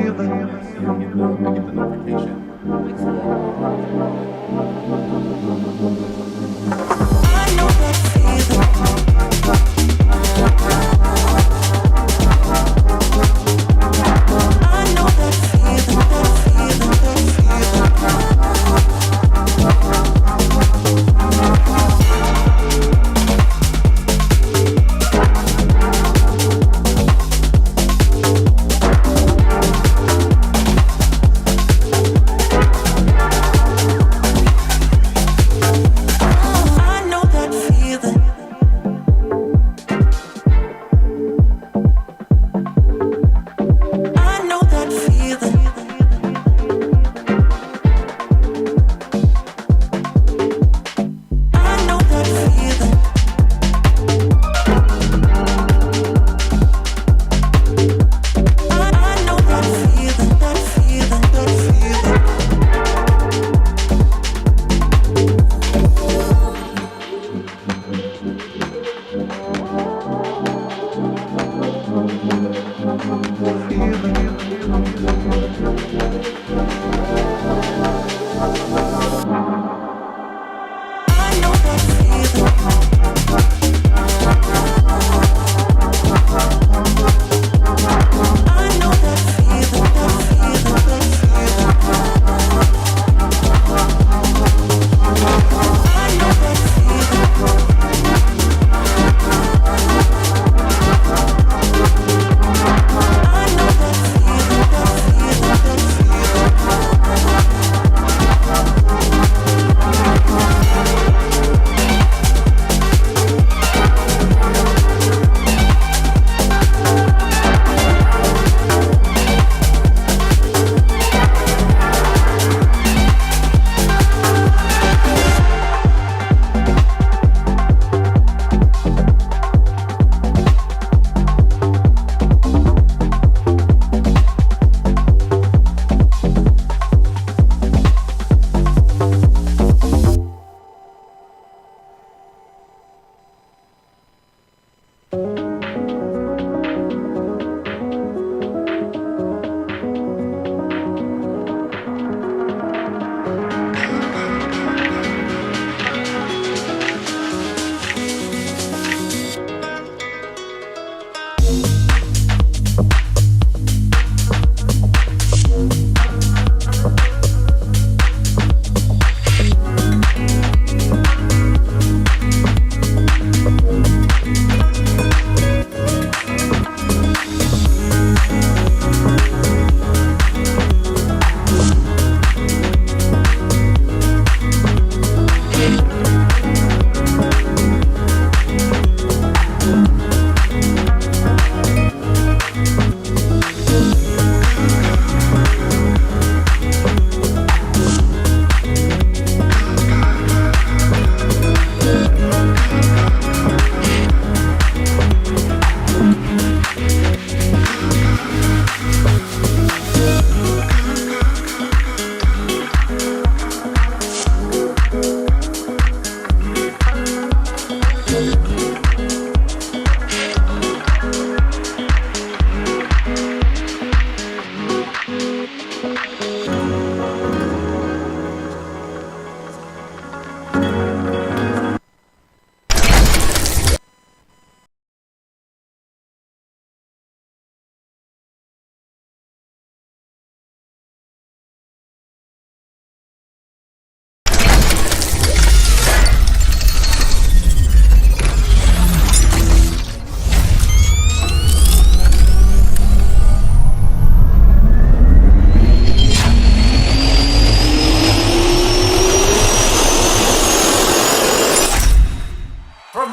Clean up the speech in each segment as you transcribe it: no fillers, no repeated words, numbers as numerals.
get the notification. I know that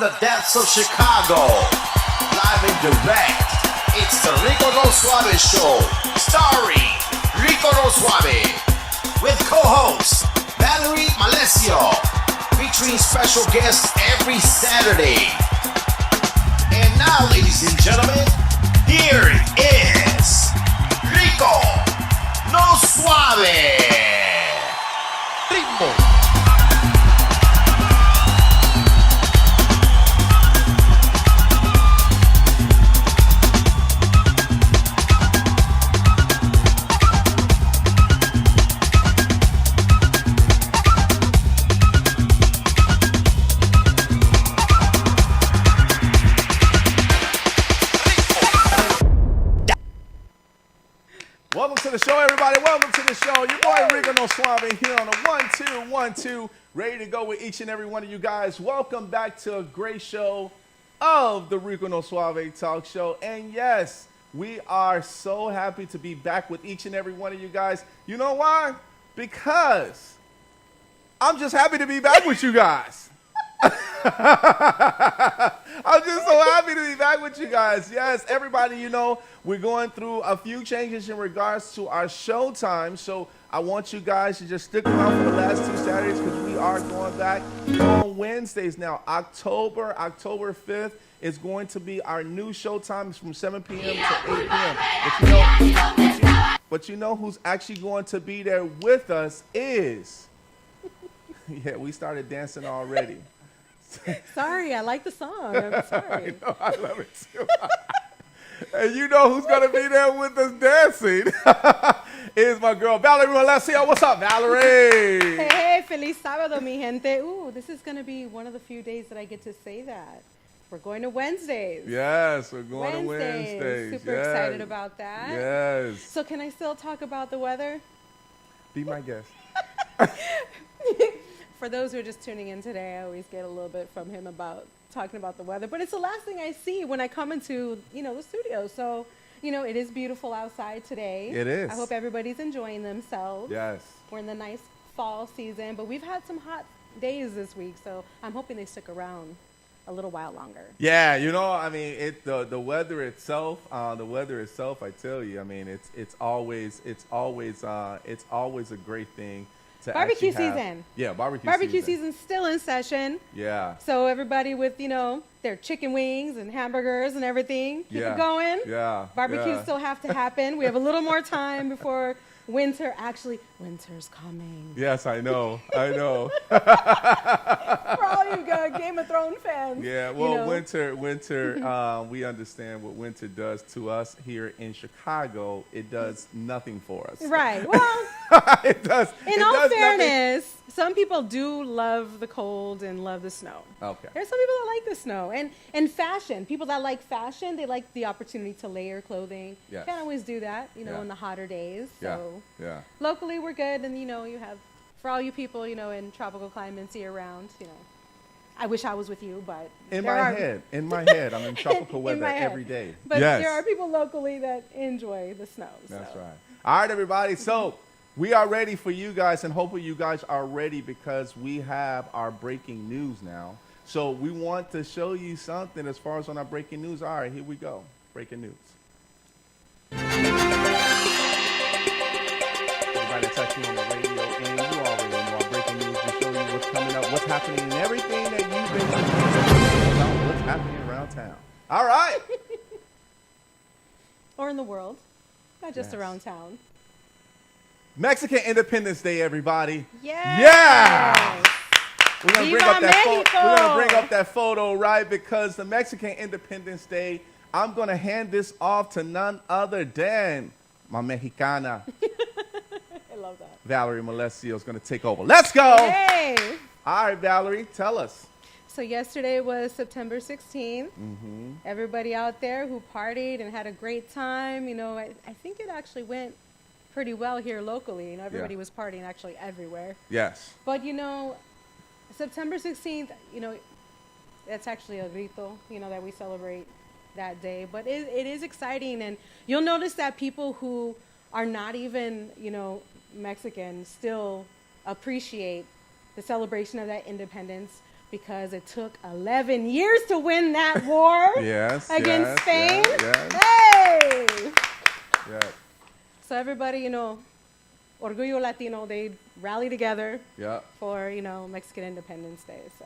the depths of Chicago, live and direct, it's the Rico No Suave Show, starring Rico No Suave, with co-host Valerie Malesio, featuring special guests every Saturday. And now, ladies and gentlemen, here is Rico No Suave. Ritmo. Welcome to the show, everybody. Welcome to the show. Your boy Rico No Suave here on a 1-2-1-2, ready to go with each and every one of you guys. Welcome back to a great show of the Rico No Suave Talk Show. And yes, we are so happy to be back with each and every one of you guys. You know why? Because I'm just happy to be back with you guys. I'm just so happy to be back with you guys. Yes, everybody, you know, we're going through a few changes in regards to our show time. So I want you guys to just stick around for the last 2 Saturdays because we are going back on Wednesdays now. October 5th is going to be our new show time. It's from 7 p.m. to 8 p.m. But you know who's actually going to be there with us is... Yeah, we started dancing already. Sorry, I like the song. I'm sorry. I know, I love it too. And you know who's going to be there with us dancing is my girl, Valerie Alessio. What's up, Valerie? Hey, feliz sábado, mi gente. Ooh, this is going to be one of the few days that I get to say that. We're going to Wednesdays. Yes, we're going to Wednesdays. Super excited about that. Yes. So can I still talk about the weather? Be my guest. For those who are just tuning in today, I always get a little bit from him about talking about the weather, but it's the last thing I see when I come into, the studio. So, it is beautiful outside today. It is. I hope everybody's enjoying themselves. Yes. We're in the nice fall season, but we've had some hot days this week, so I'm hoping they stick around a little while longer. Yeah, the weather itself, I tell you, it's always a great thing. Barbecue season. Yeah, Barbecue season's still in session. Yeah. So everybody with, their chicken wings and hamburgers and everything, keep it going. Yeah. Barbecues still have to happen. We have a little more time before winter's coming. Yes, I know. For all you Game of Thrones fans. Yeah, well, winter, we understand what winter does to us here in Chicago. It does nothing for us. Right. Well, it does. In all fairness, some people do love the cold and love the snow. Okay. There's some people that like the snow. And fashion. People that like fashion, they like the opportunity to layer clothing. Yes. Can't always do that, in the hotter days. So locally we're good, and you have, for all you people, in tropical climates year round, I wish I was with you, but in my head, I'm in tropical weather every day. But there are people locally that enjoy the snow. That's right. All right, everybody. So we are ready for you guys, and hopefully you guys are ready because we have our breaking news now. So we want to show you something as far as on our breaking news. All right, here we go. Breaking news. Everybody that's actually on the radio, and you already know our breaking news. We show you what's coming up, what's happening, and everything that you've been thinking about what's happening around town. All right. Or in the world, not just around town. Mexican Independence Day, everybody. Yes. Yeah. We're gonna bring up that photo, right? Because the Mexican Independence Day, I'm gonna hand this off to none other than my Mexicana. I love that. Valerie Alessio is gonna take over. Let's go. Hey. All right, Valerie, tell us. So yesterday was September 16th. Mm-hmm. Everybody out there who partied and had a great time, I think it actually went pretty well here locally. Everybody was partying actually everywhere. Yes. But, September 16th, that's actually a grito, that we celebrate that day. But it is exciting. And you'll notice that people who are not even, Mexican still appreciate the celebration of that independence because it took 11 years to win that war against Spain. Yes. Hey! Yeah. So everybody, Orgullo Latino, they rally together for, Mexican Independence Day. So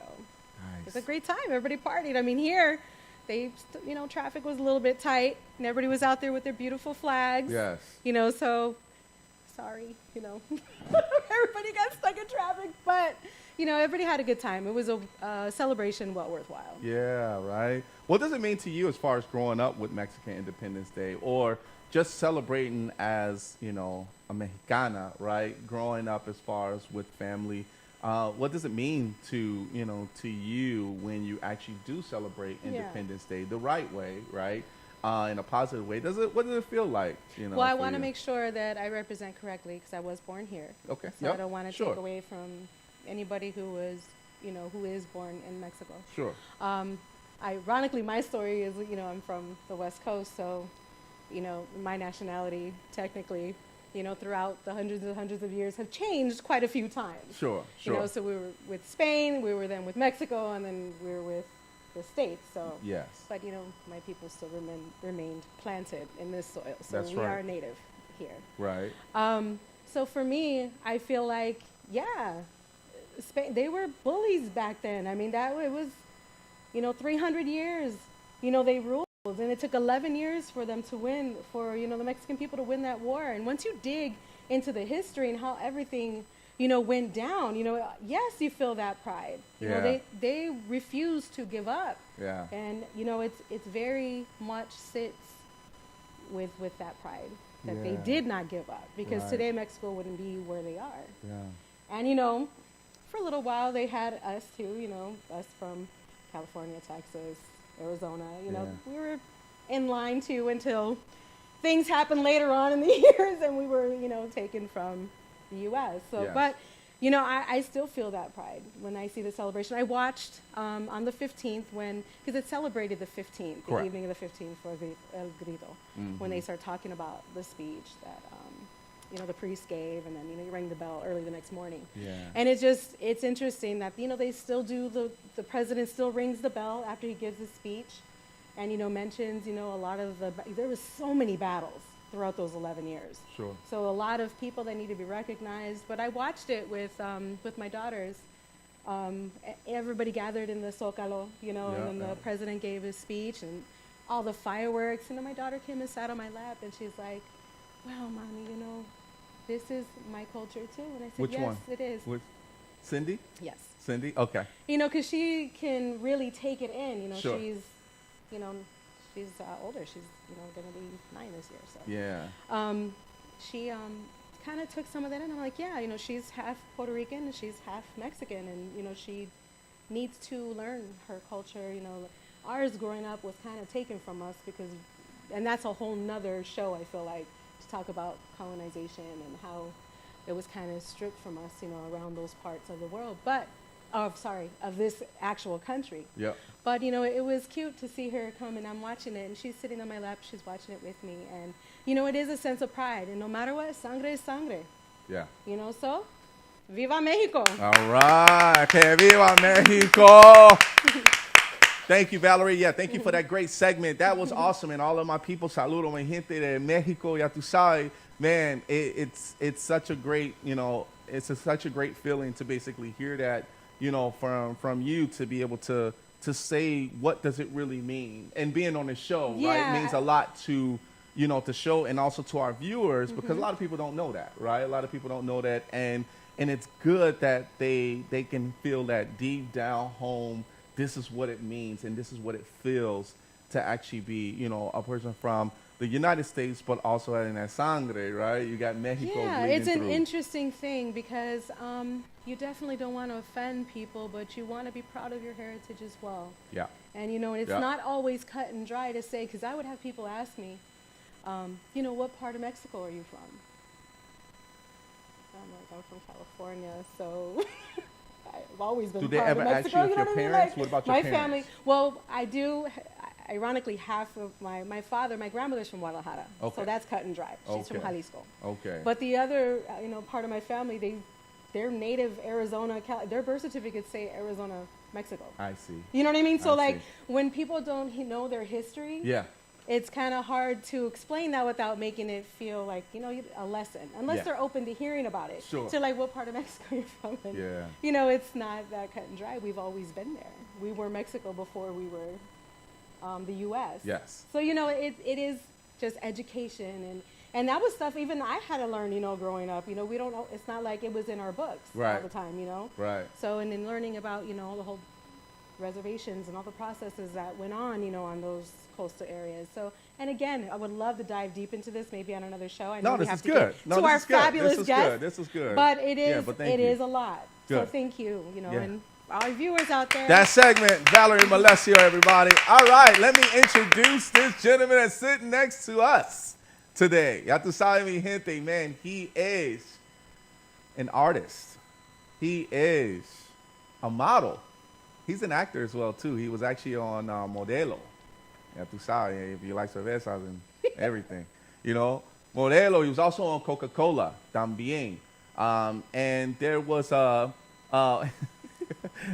it was a great time. Everybody partied. Here, traffic was a little bit tight, and everybody was out there with their beautiful flags. Yes. So sorry, everybody got stuck in traffic, but, everybody had a good time. It was a celebration well worthwhile. Yeah, right. What does it mean to you as far as growing up with Mexican Independence Day or just celebrating as, a Mexicana, right? Growing up as far as with family. What does it mean to you when you actually do celebrate Independence Day the right way, right? in a positive way. What does it feel like? Well, I for want to you? make sure that I represent correctly because I was born here. Okay. So Yep. I don't want to Sure. take away from anybody who is born in Mexico. Sure. Ironically, my story is, I'm from the West Coast, so, my nationality technically, throughout the hundreds of years have changed quite a few times. Sure. Sure. So we were with Spain, we were then with Mexico, and then we were with the States. So, Yes. but my people still remained planted in this soil, so That's we right. are native here. Right. So for me, I feel like, Spain, they were bullies back then. I mean, it was, 300 years, they ruled, and it took 11 years for them to win, for, the Mexican people to win that war. And once you dig into the history and how everything, went down, yes, you feel that pride. Yeah. They refuse to give up. Yeah. And, it's very much sits with that pride that they Yeah. did not give up, because Right. today Mexico wouldn't be where they are. Yeah. And, for a little while they had us too, us from California, Texas, Arizona, Yeah. we were in line too until things happened later on in the years and we were, taken from the U.S. So, Yes. but, I still feel that pride when I see the celebration. I watched on the 15th because it celebrated the 15th, the Correct. evening of the 15th for El Grito, when they start talking about the speech that, the priest gave, and then, you rang the bell early the next morning. Yeah. And it's interesting that, they still do, the president still rings the bell after he gives his speech and, mentions, a lot of there was so many battles throughout those 11 years. Sure. So a lot of people that need to be recognized. But I watched it with my daughters. Everybody gathered in the Zócalo, and then the president gave his speech and all the fireworks. And then my daughter came and sat on my lap, and she's like, "Wow, mommy, this is my culture too." And I said, Which "Yes, one? it is." Which? Cindy? Yes. Cindy? Okay. Because she can really take it in. Sure. She's older. She's, going to be 9 this year. So. Yeah. She kind of took some of that in. I'm like, yeah, she's half Puerto Rican and she's half Mexican, and she needs to learn her culture. Ours growing up was kind of taken from us and that's a whole nother show, I feel like, to talk about colonization and how it was kind of stripped from us, around those parts of the world, of this actual country. Yep. But, it was cute to see her come, and I'm watching it, and she's sitting on my lap, she's watching it with me, and, it is a sense of pride, and no matter what, sangre es sangre, Yeah. so, viva Mexico! All right. Que viva Mexico. Thank you, Valerie. Yeah, thank you for that great segment. That was awesome. And all of my people, saludo, mi gente de Mexico, ya tú sabes. Man, it's such a great, such a great feeling to basically hear that, from you, to be able to say what does it really mean. And being on the show, right, Yeah. means a lot to, to show, and also to our viewers, because a lot of people don't know that, right? A lot of people don't know that. And it's good that they can feel that deep down home, this is what it means and this is what it feels to actually be, a person from the United States, but also having that sangre, right? You got Mexico Yeah, bleeding it's an through. interesting thing because you definitely don't want to offend people, but you want to be proud of your heritage as well. Yeah. And, it's Yeah. not always cut and dry to say, because I would have people ask me, what part of Mexico are you from? I'm like, I'm from California, so I've always been Do they part ever of ask Mexico. you if know your what I mean? parents? What about your my parents? family? Well, I do. Ironically, half of my father, my grandmother's from Guadalajara, Okay. so that's cut and dry. She's from Okay. Jalisco. Okay. But the other, part of my family, they're native Arizona. Their birth certificates say Arizona, Mexico. I see. You know what I mean? So I like see. when people don't know their history, Yeah. it's kind of hard to explain that without making it feel like a lesson, unless Yeah. they're open to hearing about it. Sure. So like, what part of Mexico you're from? And, Yeah. it's not that cut and dry. We've always been there. We were Mexico before we were the U.S. Yes. So it is just education and that was stuff even I had to learn, growing up. We don't know. It's not like it was in our books all Right. the time, Right. So and in learning about the whole reservations and all the processes that went on those coastal areas. So, and again, I would love to dive deep into this maybe on another show. I know No, we this have is to good. get No, to this our is good. fabulous This is guest. good. This is good. But it is Yeah, but thank it you. is a lot. So Good. thank you, Yeah. and our viewers out there. That segment, Valerie Malesio, everybody. All right, let me introduce this gentleman that's sitting next to us today. Ya tú sabes, mi gente, man, he is an artist. He is a model. He's an actor as well, too. He was actually on Modelo. Ya tú sabes, if you like cervezas and everything. You know, Modelo, he was also on Coca-Cola, también. And there was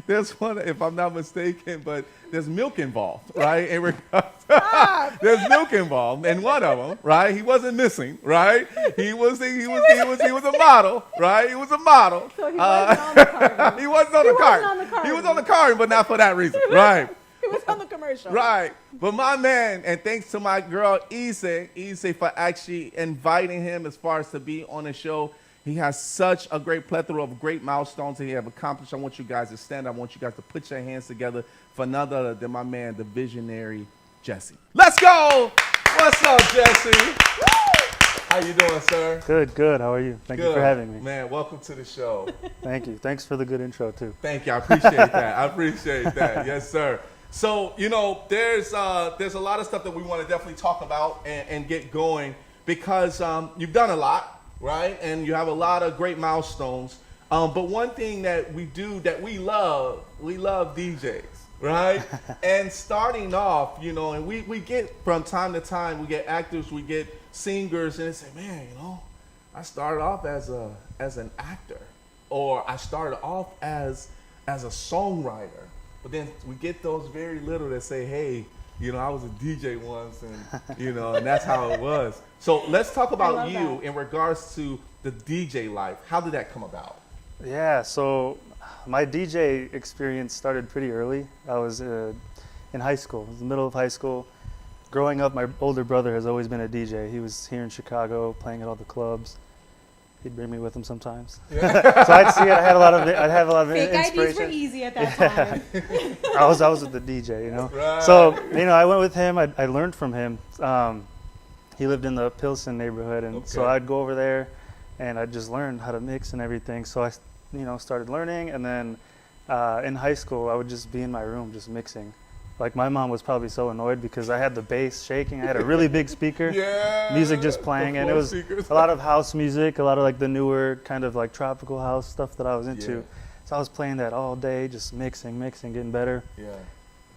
there's one, if I'm not mistaken, but there's milk involved, right? There's milk involved in one of them, right? He wasn't missing, right? He was a model, right? He was a model. So he wasn't on the carton. He wasn't on the carton. He was on the carton, but not for that reason, right? He was on the commercial. Right. But my man, and thanks to my girl Ise for actually inviting him as far as to be on the show. He has such a great plethora of great milestones that he have accomplished. I want you guys to stand. I want you guys to put your hands together for none other than my man, the visionary Jesse. Let's go. What's up, Jesse? How you doing, sir? Good. How are you? Thank you for having me. Man, welcome to the show. Thank you. Thanks for the good intro, too. Thank you. I appreciate that. Yes, sir. So, you know, there's a lot of stuff that we want to definitely talk about and get going because you've done a lot. Right, and you have a lot of great milestones. But one thing that we do that we love DJs, right? And starting off, you know, and we get from time to time, we get actors, we get singers, and they say, man, you know, I started off as an actor, or I started off as a songwriter. But then we get those very little that say, hey, you know, I was a DJ once, and you know, and that's how it was. So let's talk about you in regards to the DJ life. How did that come about? Yeah, so my DJ experience started pretty early. I was in high school. It was the middle of high school. Growing up, my older brother has always been a DJ. He was here in Chicago playing at all the clubs. He'd bring me with him sometimes. Yeah. So I'd see it. I'd have a lot of Fake inspiration. IDs were easy at that time. I was with the DJ, you know. Right. So, you know, I went with him. I learned from him. He lived in the Pilsen neighborhood, and so I'd go over there, and I'd just learn how to mix and everything. So I, you know, started learning, and then in high school, I would just be in my room just mixing. Like, my mom was probably so annoyed because I had the bass shaking. I had a really big speaker, music just playing, and it was a lot of house music, a lot of like the newer kind of like tropical house stuff that I was into. Yeah. So I was playing that all day, just mixing, getting better. Yeah.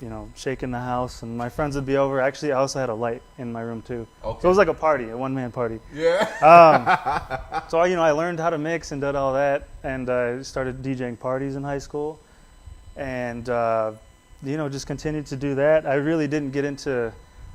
You know, shaking the house, and my friends would be over. Actually, I also had a light in my room too. Okay. So it was like a party, a one-man party. Yeah. So, you know, I learned how to mix and did all that, and I started DJing parties in high school, and you know, just continued to do that. I really didn't get into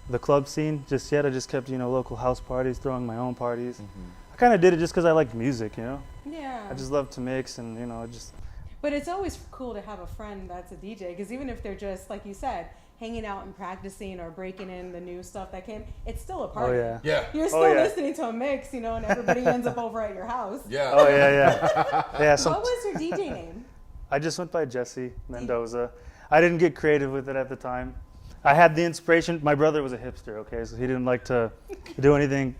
the club scene just yet. I just kept, you know, local house parties, throwing my own parties. Mm-hmm. I kind of did it just because I liked music, you know. Yeah. I just love to mix, and you know, just. But it's always cool to have a friend that's a DJ, because even if they're just, like you said, hanging out and practicing or breaking in the new stuff that came, it's still a party. Oh, yeah. You're still listening to a mix, you know, and everybody ends up over at your house. Yeah. Oh, yeah. Yeah. What was your DJ name? I just went by Jesse Mendoza. I didn't get creative with it at the time. I had the inspiration. My brother was a hipster, okay, so he didn't like to do anything,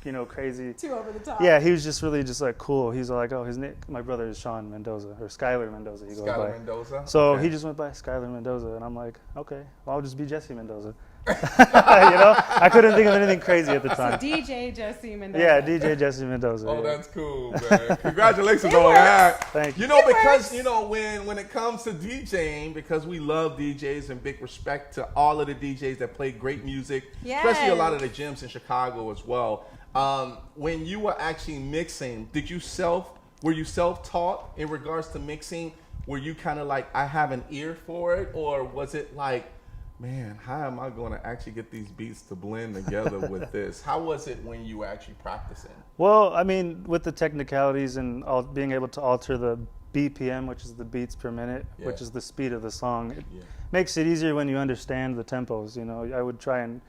you know, crazy. Too over the top. Yeah, he was just really just like cool. He's like, oh, my brother is Sean Mendoza, or Skylar Mendoza. He goes by. Skylar Mendoza? So he just went by Skylar Mendoza, and I'm like, okay, well, I'll just be Jesse Mendoza. You know, I couldn't think of anything crazy at the time. So DJ Jesse Mendoza. Yeah, DJ Jesse Mendoza. Oh, that's cool, man. Congratulations on that. Thank you. You know, because, you know, when it comes to DJing, because we love DJs and big respect to all of the DJs that play great music, especially a lot of the gyms in Chicago as well. When you were actually mixing, were you self-taught in regards to mixing? Were you kind of like, I have an ear for it? Or was it like, man, how am I going to actually get these beats to blend together with this? How was it when you were actually practicing? Well, I mean, with the technicalities and being able to alter the BPM, which is the beats per minute, which is the speed of the song, it makes it easier when you understand the tempos. You know, I would try and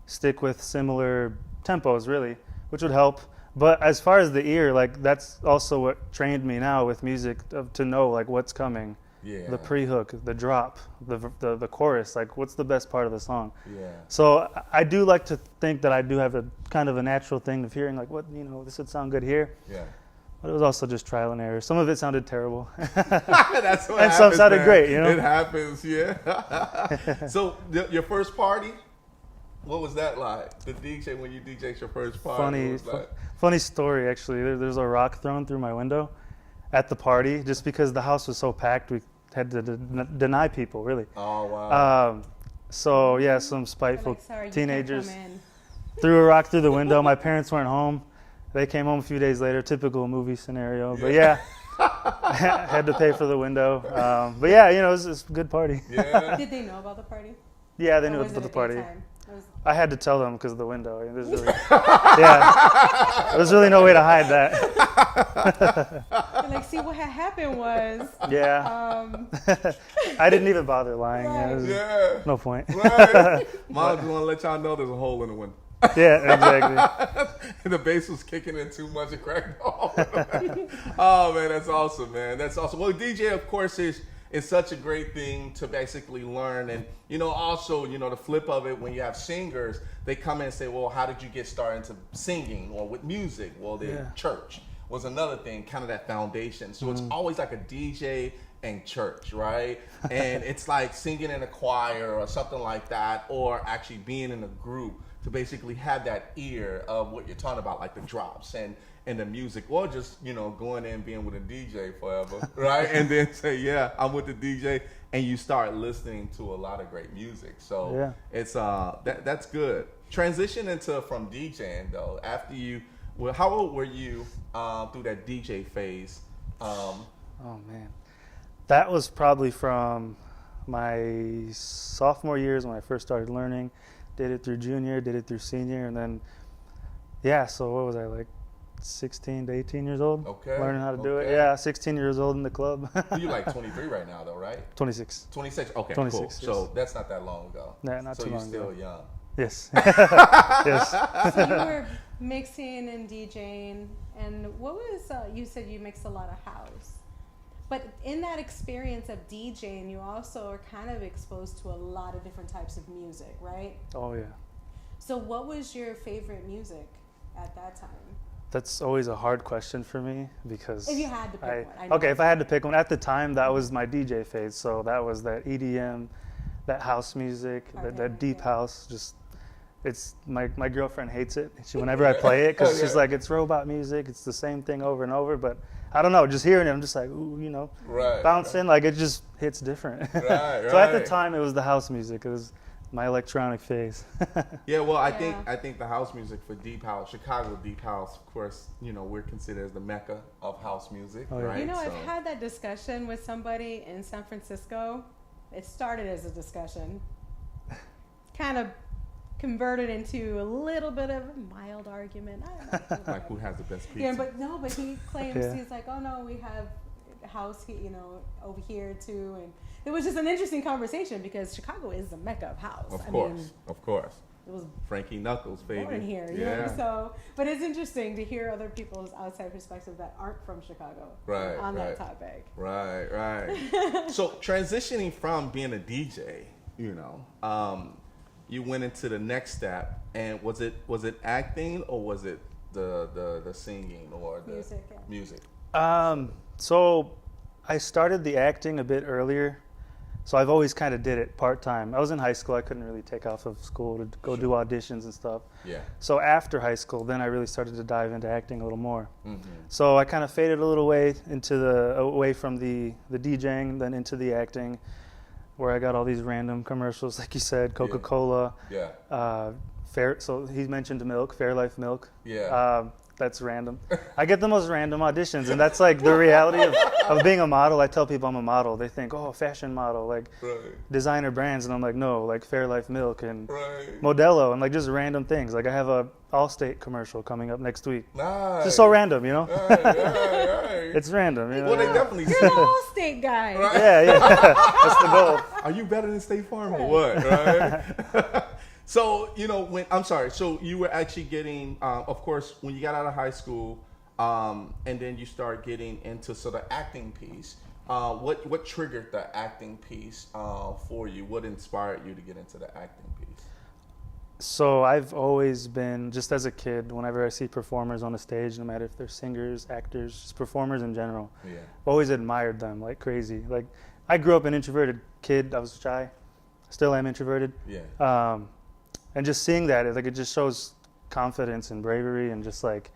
stick with similar tempos, really, which would help. But as far as the ear, like, that's also what trained me now with music, to know like what's coming. Yeah. The pre-hook, the drop, the chorus, like what's the best part of the song. Yeah. So I do like to think that I do have a kind of a natural thing of hearing like, what, you know, this would sound good here. Yeah. But it was also just trial and error. Some of it sounded terrible. That's what And happens, some sounded man. great, you know? It happens, yeah. So your first party, what was that like? The DJ, when you DJ'd your first party, what was like? Funny story, actually. There's a rock thrown through my window at the party just because the house was so packed. We had to deny people, really. Oh, wow. So, yeah, some spiteful Like, sorry, you can't teenagers come in. threw a rock through the window. My parents weren't home. They came home a few days later, typical movie scenario. But yeah, had to pay for the window. But yeah, you know, it was a good party. Yeah. Did they know about the party? Yeah, they Or knew was about it the a party. daytime? It was- I had to tell them because of the window. There's really, yeah, there was really no way to hide that. They're like, see, what had happened was, Yeah, um, I didn't even bother lying. Right. It was Yeah. no point. Right. Mom just want to let y'all know there's a hole in the window. Yeah, exactly. The bass was kicking in too much and cracked off. Oh man, that's awesome, man. That's awesome. Well, DJ, of course, is such a great thing to basically learn, and also the flip of it when you have singers, they come in and say, well, how did you get started into singing or with music? Well, the church was another thing, kind of that foundation. So it's always like a DJ and church, right? And it's like singing in a choir or something like that, or actually being in a group to basically have that ear of what you're talking about, like the drops and the music, or just going in and being with a DJ forever, right? And then say, yeah, I'm with the DJ, and you start listening to a lot of great music. So Yeah. it's that's good. Transition from DJing though. After how old were you through that DJ phase? Oh man, that was probably from my sophomore years when I first started learning. Did it through junior, did it through senior, and then so what was I, like 16 to 18 years old? Okay, Learning how to do it. okay. Yeah, 16 years old in the club. You're like 23 right now though, right? 26. 26. Okay, 26, cool. yes. So that's not that long ago. Nah, not so too you're long still ago. young. Yes. Yes. so you were mixing and DJing, and what was, you said you mixed a lot of house. But in that experience of DJing, you also are kind of exposed to a lot of different types of music, right? Oh yeah. So what was your favorite music at that time? That's always a hard question for me because If you had to pick one. I know. Okay, if I had to pick one, at the time that was my DJ phase, so that was that EDM, that house music, that deep house. Just it's my girlfriend hates it. Whenever I play it, because she's like, it's robot music, it's the same thing over and over. But I don't know, just hearing it, I'm just like, ooh, Right. bouncing, like it just hits different. Right, So at the right. time, it was the house music. It was my electronic phase. Yeah, well, I Yeah. think the house music for deep house, Chicago deep house, of course, we're considered as the mecca of house music, Oh, yeah. right? I've had that discussion with somebody in San Francisco. It started as a discussion, kind of converted into a little bit of a mild argument. I don't know. Like who has the best pizza? Yeah, but he claims Yeah. he's like, oh no, we have house, over here too, and it was just an interesting conversation because Chicago is the mecca of house. Of I course, mean, of course. it was Frankie Knuckles, baby. born here, Yeah. So, but it's interesting to hear other people's outside perspectives that aren't from Chicago, Right, on right. that topic. Right, right. So transitioning from being a DJ, you went into the next step, and was it acting or was it the singing or the Music, yeah. music? So I started the acting a bit earlier. So I've always kind of did it part-time. I was in high school. I couldn't really take off of school to go do auditions and stuff. Yeah. So after high school, then I really started to dive into acting a little more. Mm-hmm. So I kind of faded a little way away from the DJing, then into the acting, where I got all these random commercials, like you said, Coca-Cola. Yeah. So he mentioned milk, Fairlife milk. Yeah. That's random. I get the most random auditions, and that's like the reality of being a model. I tell people I'm a model. They think, oh, fashion model, like Right. designer brands, and I'm like, no, like Fairlife milk and Right. Modelo, and like just random things. Like I have a Allstate commercial coming up next week. Nice. Just so random, you know? Right. It's random, you know? Well, they definitely You're see an it. Allstate guy. Right. Yeah, that's the goal. Are you better than State Farm or what? Right. So so you were actually getting, of course, when you got out of high school, and then you start getting into sort of acting piece. What triggered the acting piece for you? What inspired you to get into the acting piece? So I've always been, just as a kid, whenever I see performers on the stage, no matter if they're singers, actors, just performers in general, Yeah. I've always admired them like crazy. Like, I grew up an introverted kid. I was shy. Still am introverted. Yeah. And just seeing that, it just shows confidence and bravery and just like,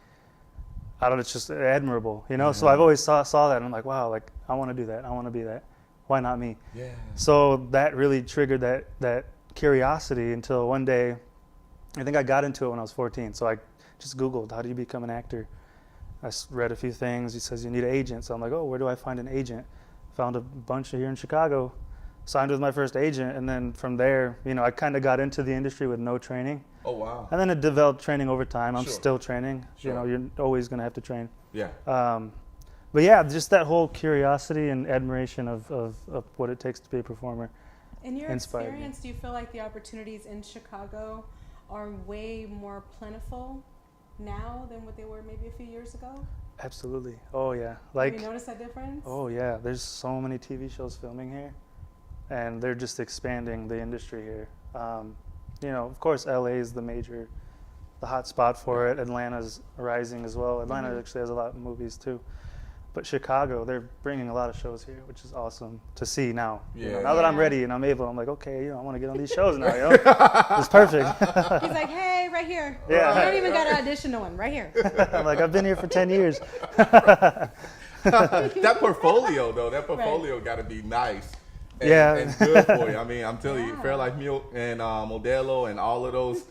I don't know, it's just admirable, you know? So I've always saw that and I'm like, wow, like, I want to do that. I want to be that. Why not me? Yeah. So that really triggered that curiosity until one day, I think I got into it when I was 14. So I just Googled, how do you become an actor? I read a few things. He says you need an agent. So I'm like, oh, where do I find an agent? Found a bunch here in Chicago, signed with my first agent. And then from there, you know, I kind of got into the industry with no training. Oh, wow. And then it developed training over time. I'm Sure. still training. Sure. You know, you're always going to have to train. Yeah. But yeah, just that whole curiosity and admiration of what it takes to be a performer. In your Inspired me. experience, do you feel like the opportunities in Chicago are way more plentiful now than what they were maybe a few years ago? Absolutely. Oh yeah. Have Like, you noticed that difference? oh yeah, there's so many TV shows filming here, and they're just expanding the industry here. You know, of course, LA is the hot spot for it. Atlanta's rising as well. Atlanta actually has a lot of movies too. But Chicago, they're bringing a lot of shows here, which is awesome to see now. You know, Yeah. now that I'm Yeah. ready and I'm able, I'm like, okay, you know, I want to get on these shows now. You know, it's perfect. He's like, hey, right here. Yeah. I don't even got to audition no one. Right here. I'm like, I've been here for 10 years. That portfolio, though, got to be nice. And, Yeah. and good for you. I mean, I'm telling you, Yeah. Fairlife Milk and Modelo and all of those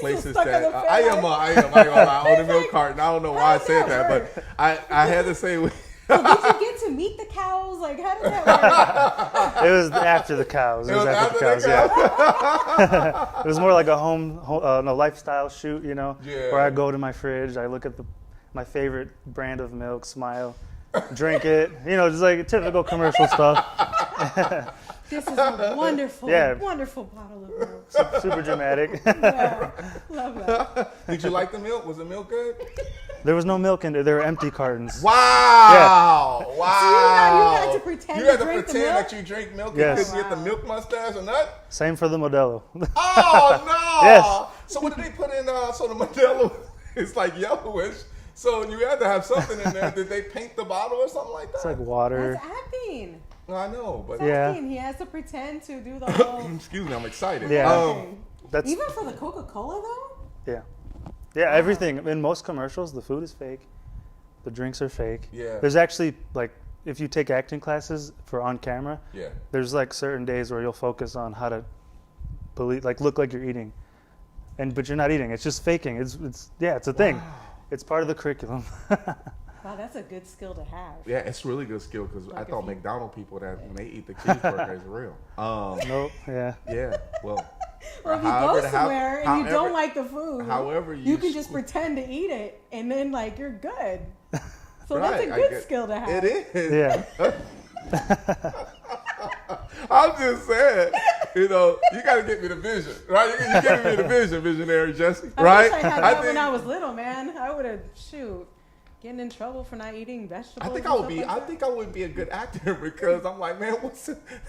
places stuck on that the I am on the milk carton. I don't know why I said that, work? but I had to say. So did you get to meet the cows? Like, how did that work? It was after the cows. It was after the cows, yeah. It was more like a lifestyle shoot, you know, Yeah. where I go to my fridge, I look at my favorite brand of milk, smile, drink it, you know, just like typical commercial stuff. This is a wonderful, Yeah. wonderful bottle of milk. Super dramatic. Yeah, love that. Did you like the milk? Was the milk good? There was no milk in there. There were empty cartons. Wow! Wow! you had to pretend You had to to drink the pretend milk? that you drink milk Yes. and couldn't get the milk mustache or nothing? Same for the Modelo. Oh no! Yes. So what did they put in? So the Modelo is like yellowish. So you had to have something in there. Did they paint the bottle or something like that? It's like water. That's acting. No, I know, but Yeah. Acting. He has to pretend to do the whole. excuse me, I'm excited. Yeah. That's Even for the Coca-Cola though. yeah. Everything in most commercials, the food is fake, the drinks are fake. Yeah. There's actually like, if you take acting classes for on camera, Yeah. there's like certain days where you'll focus on how to look like you're eating, but you're not eating. It's just faking. It's a thing. It's part of the curriculum. Wow, that's a good skill to have. Yeah, it's really good skill because I Like thought if you- McDonald's people that when they eat the cheeseburger is real. Nope. Yeah. Yeah. Well. Well, if you however go the- somewhere and you however- don't like the food, however you can you- just pretend to eat it, and then like you're good. So Right, that's a I good get- skill to have. It is. Yeah. I'm just saying, you know, you got to get me the vision, right? You giving me the vision, visionary Jesse, I right? wish I had that when I was little, man. I would have getting in trouble for not eating vegetables. I think and I would stuff be. like I that. think I would be a good actor because I'm like, man,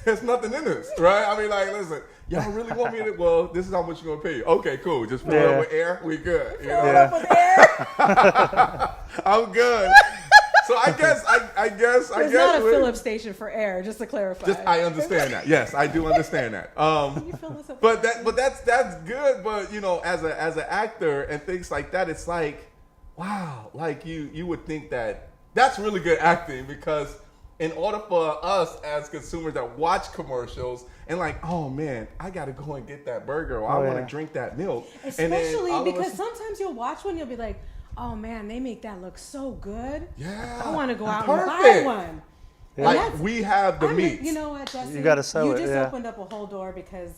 there's nothing in this, right? I mean, like, listen, y'all really want me to? Well, this is how much you're gonna pay you. Okay, cool. Just fill it Yeah. up with air. We good. You know? Fill it up with air. I'm good. So I guess. There's not a fill-up station for air, just to clarify. Just I understand that. Yes, I do understand that. Can you fill this up? But that's good. But you know, as an actor and things like that, it's like, wow, like you would think that's really good acting because in order for us as consumers that watch commercials and like, oh man, I gotta go and get that burger or I want yeah. to drink that milk. Especially all of because us- sometimes you'll watch one, you'll be like, oh man, they make that look so good. yeah, I want to go out perfect. and buy one. And Like that's- we have the I'm- meat. You know what, Jesse? You gotta sell You it, just yeah. opened up a whole door because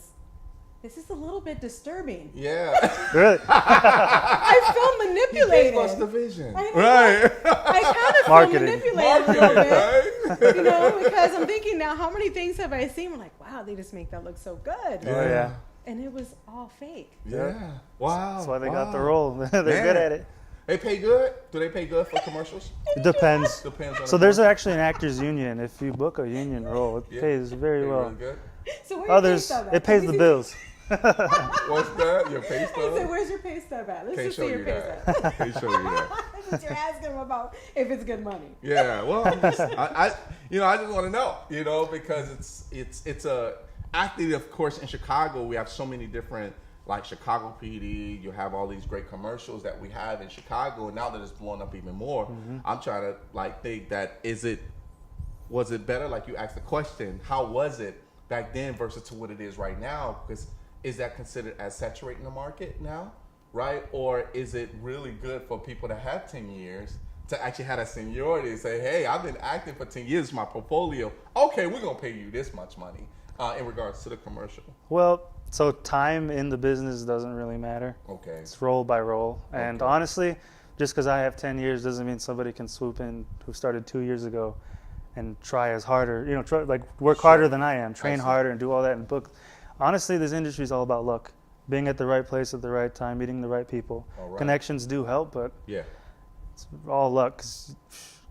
this is a little bit disturbing. Yeah. Really? I feel He manipulated. gave us the vision. I know. Right. I kind of feel Marketing. manipulated a little bit. Right? You know, because I'm thinking now, how many things have I seen? I'm like, wow, they just make that look so good. Oh yeah. And it was all fake. Yeah. Wow. That's why they got the wow. role. They're Man. good at it. They pay good? Do they pay good for commercials? It depends. Depends on So the there's actually an actors union. If you book a union role, it Yeah. pays very They well. really good? So where do you Others, think of that? it pays the bills. What's that? Your pay He said, stub? "Where's your pay stub at? Let's Can't just show see your you pay that. stub." Can't show you that. Since you're asking him about if it's good money. Yeah, well, I just want to know, because it's a acting, of course, in Chicago. We have so many different, like Chicago PD. You have all these great commercials that we have in Chicago, and now that it's blown up even more, I'm trying to think that was it better? Like you asked the question, how was it back then versus to what it is right now? Because is that considered as saturating the market now? Right? Or is it really good for people that have 10 years to actually have that seniority and say, hey, I've been acting for 10 years, my portfolio. Okay, we're going to pay you this much money in regards to the commercial. Well, so time in the business doesn't really matter. Okay. It's role by role. And Okay. honestly, just because I have 10 years doesn't mean somebody can swoop in who started 2 years ago and try as harder, work harder than I am, train harder and do all that and book. Honestly, this industry is all about luck. Being at the right place at the right time, meeting the right people. All right. Connections do help, but Yeah. it's all luck. 'Cause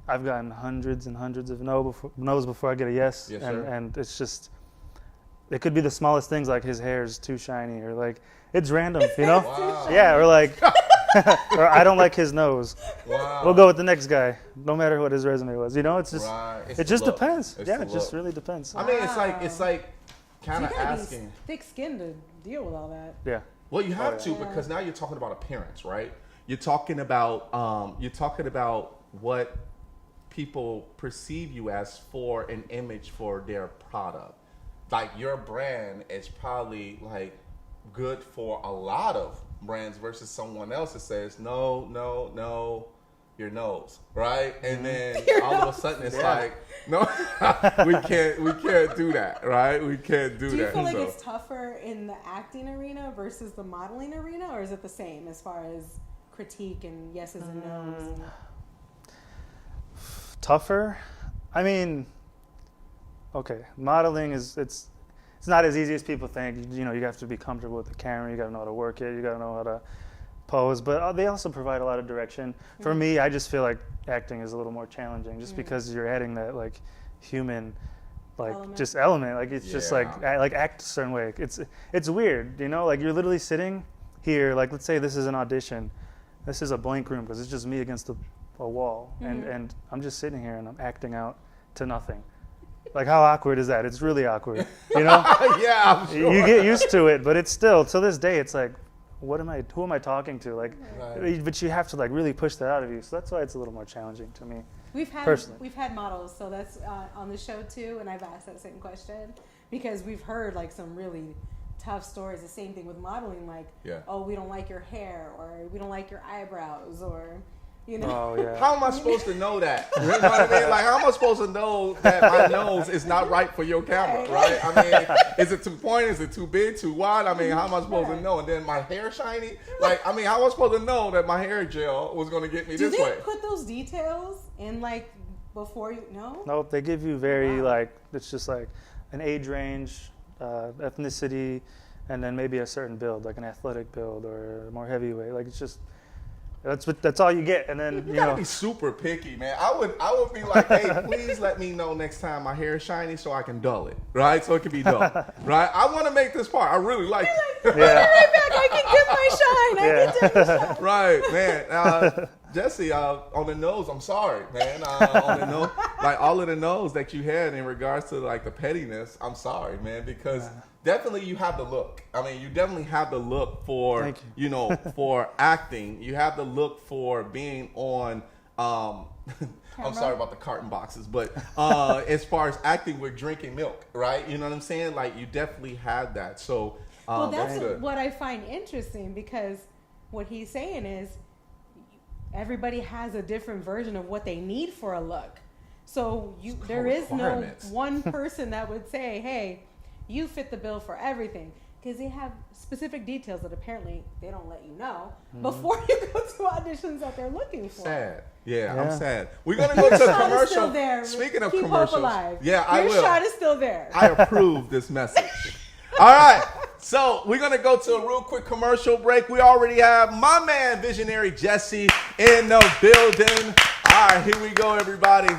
I've gotten hundreds and hundreds of no's before I get a yes. Yes, and, sir. and it's just, it could be the smallest things like his hair is too shiny or like, it's random, Wow. Yeah, or like, or I don't like his nose. Wow. We'll go with the next guy, no matter what his resume was. It's just, Right. It's it the just look. depends. It's Yeah, the it just look. really depends. I mean, it's like So kind you of gotta asking. be thick-skinned to deal with all that. Yeah. Well, you have yeah. to, because now you're talking about appearance, right? You're talking about what people perceive you as for an image for their product. Like your brand is probably like good for a lot of brands versus someone else that says no, your nose, right? And then all of a sudden it's like, no, we can't do that, right? We can't do Do you that. feel like So- it's tougher in the acting arena versus the modeling arena, or is it the same as far as critique and yeses and no's? Tougher? I mean, okay, modeling it's not as easy as people think. You have to be comfortable with the camera. You got to know how to work it. You got to know how to pose. But they also provide a lot of direction. For me, I just feel like acting is a little more challenging, just because you're adding that like human, like element. Like it's just like act a certain way. It's weird, Like you're literally sitting here. Like let's say this is an audition. This is a blank room because it's just me against a wall, and I'm just sitting here and I'm acting out to nothing. Like how awkward is that? It's really awkward, Yeah, I'm sure. You get used to it, but it's still to this day. It's like, who am I talking to? Like, but you have to like really push that out of you. So that's why it's a little more challenging to me. We've had models, so that's on the show too, and I've asked that same question because we've heard like some really tough stories. The same thing with modeling, like, oh, we don't like your hair, or we don't like your eyebrows, or Oh yeah. How am I supposed to know that? You know what I mean? Like, how am I supposed to know that my nose is not right for your camera, right? I mean, is it too pointy? Is it too big, too wide? I mean, how am I supposed to know? And then my hair shiny? Like, I mean, how am I supposed to know that my hair gel was going to get me Do this they way? put those details in like before you know? Nope, they give you very it's just like an age range, ethnicity, and then maybe a certain build, like an athletic build or a more heavyweight. Like it's just that's all you get, and then You gotta be super picky, man. I would be like, hey, please let me know next time my hair is shiny so I can dull it, right? So it can be dull, right? I want to make this part. I really like it. Yeah. Right back, I can get my shine. I can get my shine. Right, man. Jesse, on the nose, I'm sorry, man. On the nose, like all of the nose that you had in regards to like the pettiness, I'm sorry, man, because definitely you have the look. I mean, you definitely have the look for, Thank you know, for acting. You have the look for being on. I'm sorry about the carton boxes, but as far as acting with drinking milk, right? You know what I'm saying? Like you definitely have that. So Well, that's good. what I find interesting because what he's saying is everybody has a different version of what they need for a look. So there is no requirements. one person that would say, hey, you fit the bill for everything. Because they have specific details that apparently they don't let you know before you go to auditions that they're looking for. Sad. Yeah, Yeah. I'm sad. We're gonna go to a Shot is still commercial. there. Speaking of Keep hope commercials, alive. yeah, I Your will. shot is still there. I approve this message. All right, so we're gonna go to a real quick commercial break. We already have my man Visionary Jesse in the building. All right, here we go, everybody.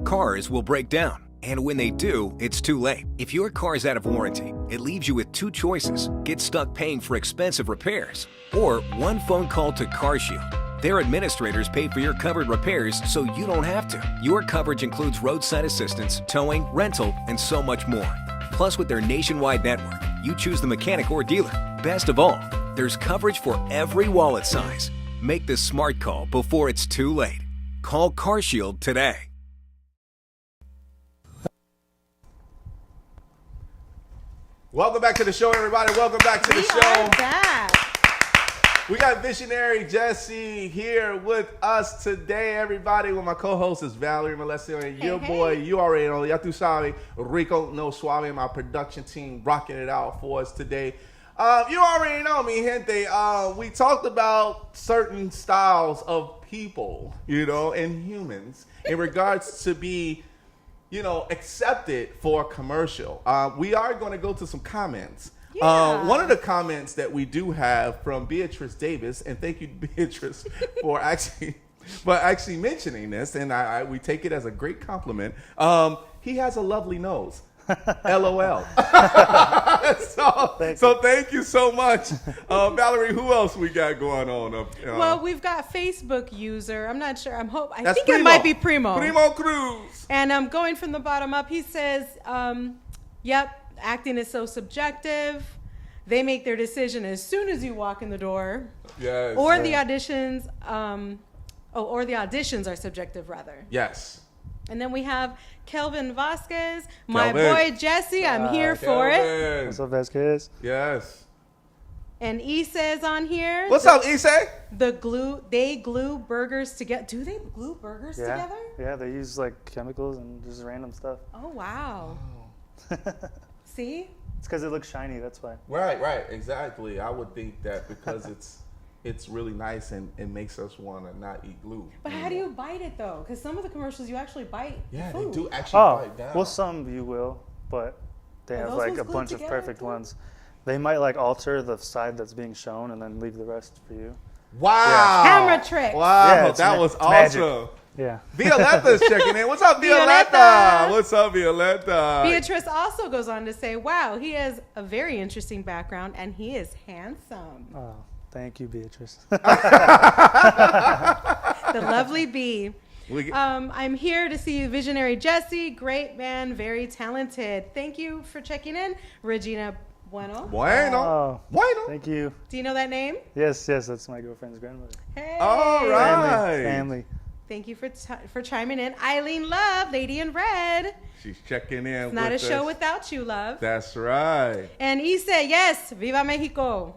Cars will break down, And when they do, it's too late. If your car is out of warranty, it leaves you with two choices. Get stuck paying for expensive repairs, or one phone call to CarShield. Their administrators pay for your covered repairs so you don't have to. Your coverage includes roadside assistance, towing, rental, and so much more. Plus, with their nationwide network, you choose the mechanic or dealer. Best of all, there's coverage for every wallet size. Make the smart call before it's too late. Call CarShield today. Welcome back to the show, everybody. Welcome back to the We show. are back. We got Visionary Jesse here with us today, everybody. With my co-host is Valerie Melesio and your Hey, boy, hey. you already know, ya tu sabe, Rico no Suave, and my production team rocking it out for us today. You already know me, gente. We talked about certain styles of people, and humans in regards to be, accepted for a commercial. We are going to go to some comments. Yeah. One of the comments that we do have from Beatrice Davis, and thank you, Beatrice, for actually mentioning this, and we take it as a great compliment. He has a lovely nose. LOL. so thank you so much. Valerie, who else we got going on? Well, we've got Facebook user. I'm not sure. I That's think Primo. it might be Primo. Primo Cruz. And I'm going from the bottom up. He says, yep, acting is so subjective. They make their decision as soon as you walk in the door. Yes. Or the auditions, or the auditions are subjective, rather. Yes. And then we have Kelvin Vasquez, my Kelvin. boy Jesse. I'm here for it. What's up, Vasquez? Yes. And Issa is on here. What's up, Issei? They glue burgers together. Do they glue burgers Yeah. together? Yeah, they use like chemicals and just random stuff. Oh wow. See? It's because it looks shiny, that's why. Right, exactly. I would think that because it's really nice and it makes us want to not eat glue. But how do you bite it though? Because some of the commercials you actually bite. Yeah, food. they do actually bite down. Well, some you will, but they Are have those like ones a glued bunch of together, perfect too? ones. They might like alter the side that's being shown and then leave the rest for you. Wow. Camera trick. Wow, Yeah, it's that was it's magic. awesome. Yeah. Violetta's checking in. What's up, Violetta? Violetta. What's up, Violetta? Beatrice also goes on to say, wow, he has a very interesting background and he is handsome. Oh, thank you, Beatrice. The lovely bee. I'm here to see you, Visionary Jesse. Great man, very talented. Thank you for checking in, Regina Bueno. Bueno. Oh, Bueno. thank you. Do you know that name? Yes, that's my girlfriend's grandmother. Hey. All right. Family. Thank you for chiming in. Eileen Love, Lady in Red. She's checking in. It's not a with show us. without you, love. That's right. And Issa, yes, Viva Mexico.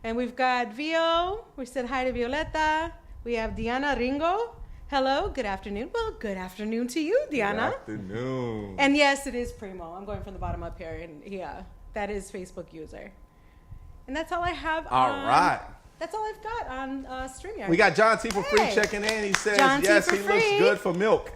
And we've got Vio. We said hi to Violeta. We have Diana Ringo. Hello, good afternoon. Well, good afternoon to you, Diana. Good afternoon. And yes, it is Primo. I'm going from the bottom up here. And yeah, that is Facebook user. And that's all I have. All right. That's all I've got on StreamYard. We got John T for free Hey. checking in. He says, John T yes, for he looks free. good for milk.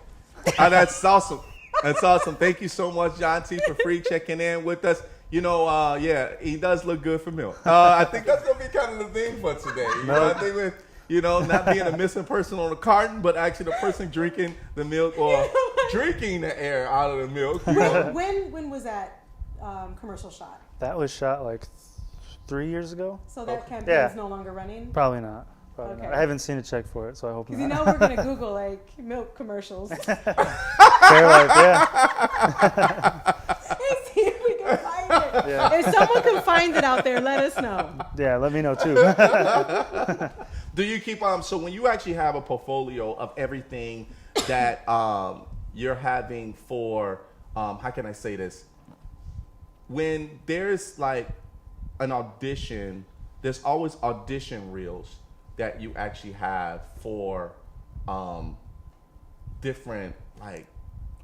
That's awesome. That's awesome. Thank you so much, John T, for free checking in with us. Yeah, he does look good for milk. I think that's going to be kind of the theme for today. I think with, not being a missing person on the carton, but actually the person drinking the milk or drinking the air out of the milk. When was that commercial shot? That was shot like 3 years ago. So that campaign Yeah. is no longer running? Probably not. Okay. I haven't seen a check for it, so I hope Because not. we're going to Google like milk commercials. Fair life, yeah. See if we can find it. Yeah. If someone can find it out there, let us know. Yeah, let me know too. Do you keep so when you actually have a portfolio of everything that you're having for how can I say this? When there's like an audition, there's always audition reels that you actually have for different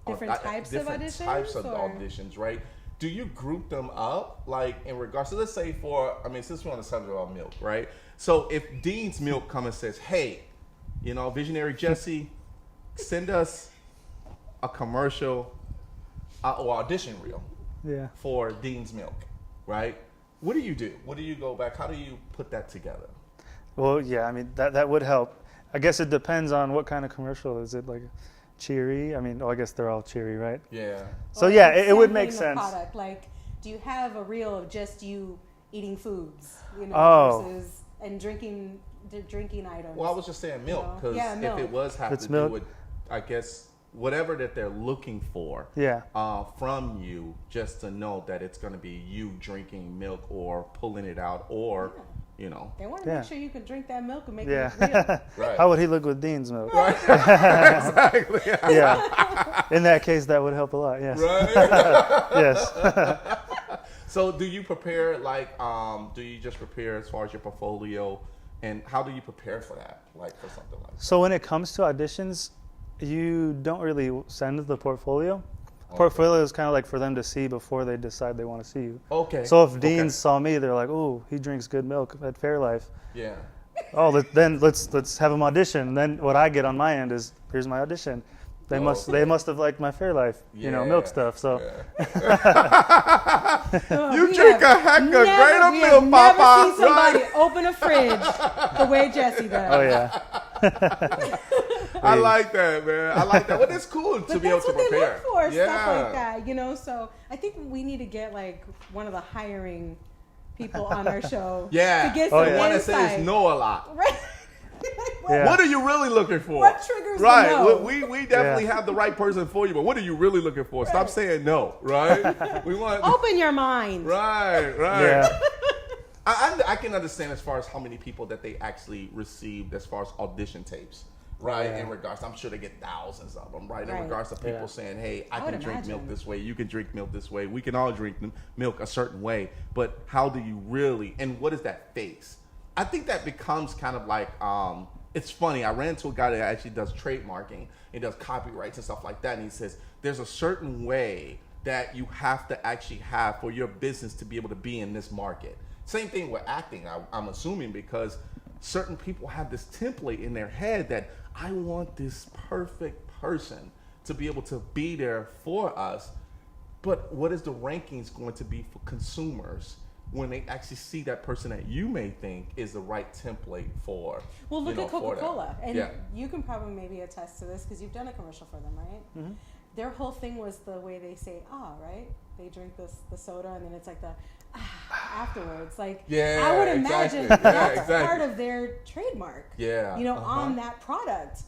Different types of auditions, types of or? auditions, right? Do you group them up like in regards to, let's say since we're on the subject of milk, right? So if Dean's Milk comes and says, hey, Visionary Jesse, send us a commercial or audition reel Yeah. for Dean's Milk, right? What do you do? What do you go back? How do you put that together? Well, yeah, I mean that would help. I guess it depends on what kind of commercial. Is it like cheery. I mean, I guess they're all cheery, right? Yeah. So Or yeah, like it would make sampling the sense. Product. Like, do you have a reel of just you eating foods, you know, Oh. versus and drinking items? Well, I was just saying milk because Yeah, if milk. it was have It's to milk. do with, I guess, whatever that they're looking for Yeah. from you, just to know that it's going to be you drinking milk or pulling it out or, you know. They want to Yeah. make sure you can drink that milk and make Yeah. it real. Right. How would he look with Dean's milk? Exactly. Yeah. In that case, that would help a lot. Yes. Right. Yes. So do you prepare like do you just prepare as far as your portfolio, and how do you prepare for that, like for something like that? So when it comes to auditions, you don't really send the portfolio. Portfolio is kind of like for them to see before they decide they want to see you. Okay. So if Dean saw me, they're like, "Oh, he drinks good milk at Fairlife." Yeah. Oh, then let's have him audition. Then what I get on my end is, here's my audition. They must have liked my Fairlife, milk stuff. So You drink a heck of greater we milk, have Papa. never seen somebody open a fridge the way Jesse does. oh yeah, I like that, man. I like that. Well, it's cool to But be able that's to what they prepare. look for, Yeah. stuff like that, you know. So I think we need to get like one of the hiring people on our show. Yeah. To get Oh, some yeah. One that insight. says no a lot. Right. Like, what- Yeah. What are you really looking for? What triggers the right. no? We definitely Yeah. have the right person for you, but what are you really looking for? Stop Right. saying no, right? We want Open your mind. right. yeah, I can understand as far as how many people that they actually received as far as audition tapes, right? Yeah. In regards, I'm sure they get thousands of them, right? In Right. regards to people Yeah. saying, "Hey, I I would can drink milk imagine. this way. You can drink milk this way. We can all drink milk a certain way." But how do you really? And what is that face? I think that becomes kind of like it's funny. I ran into a guy that actually does trademarking and does copyrights and stuff like that, and he says there's a certain way that you have to actually have for your business to be able to be in this market. Same thing with acting, I'm assuming, because certain people have this template in their head that I want this perfect person to be able to be there for us. But what is the rankings going to be for consumers when they actually see that person that you may think is the right template for? Well, look at for them? Coca-Cola, and Yeah. you can probably maybe attest to this because you've done a commercial for them, right? Mm-hmm. Their whole thing was the way they say right? They drink the soda, and then it's like the afterwards. Like, Yeah, I would exactly. imagine Yeah, that's exactly. part of their trademark. Yeah, You know, uh-huh. on that product.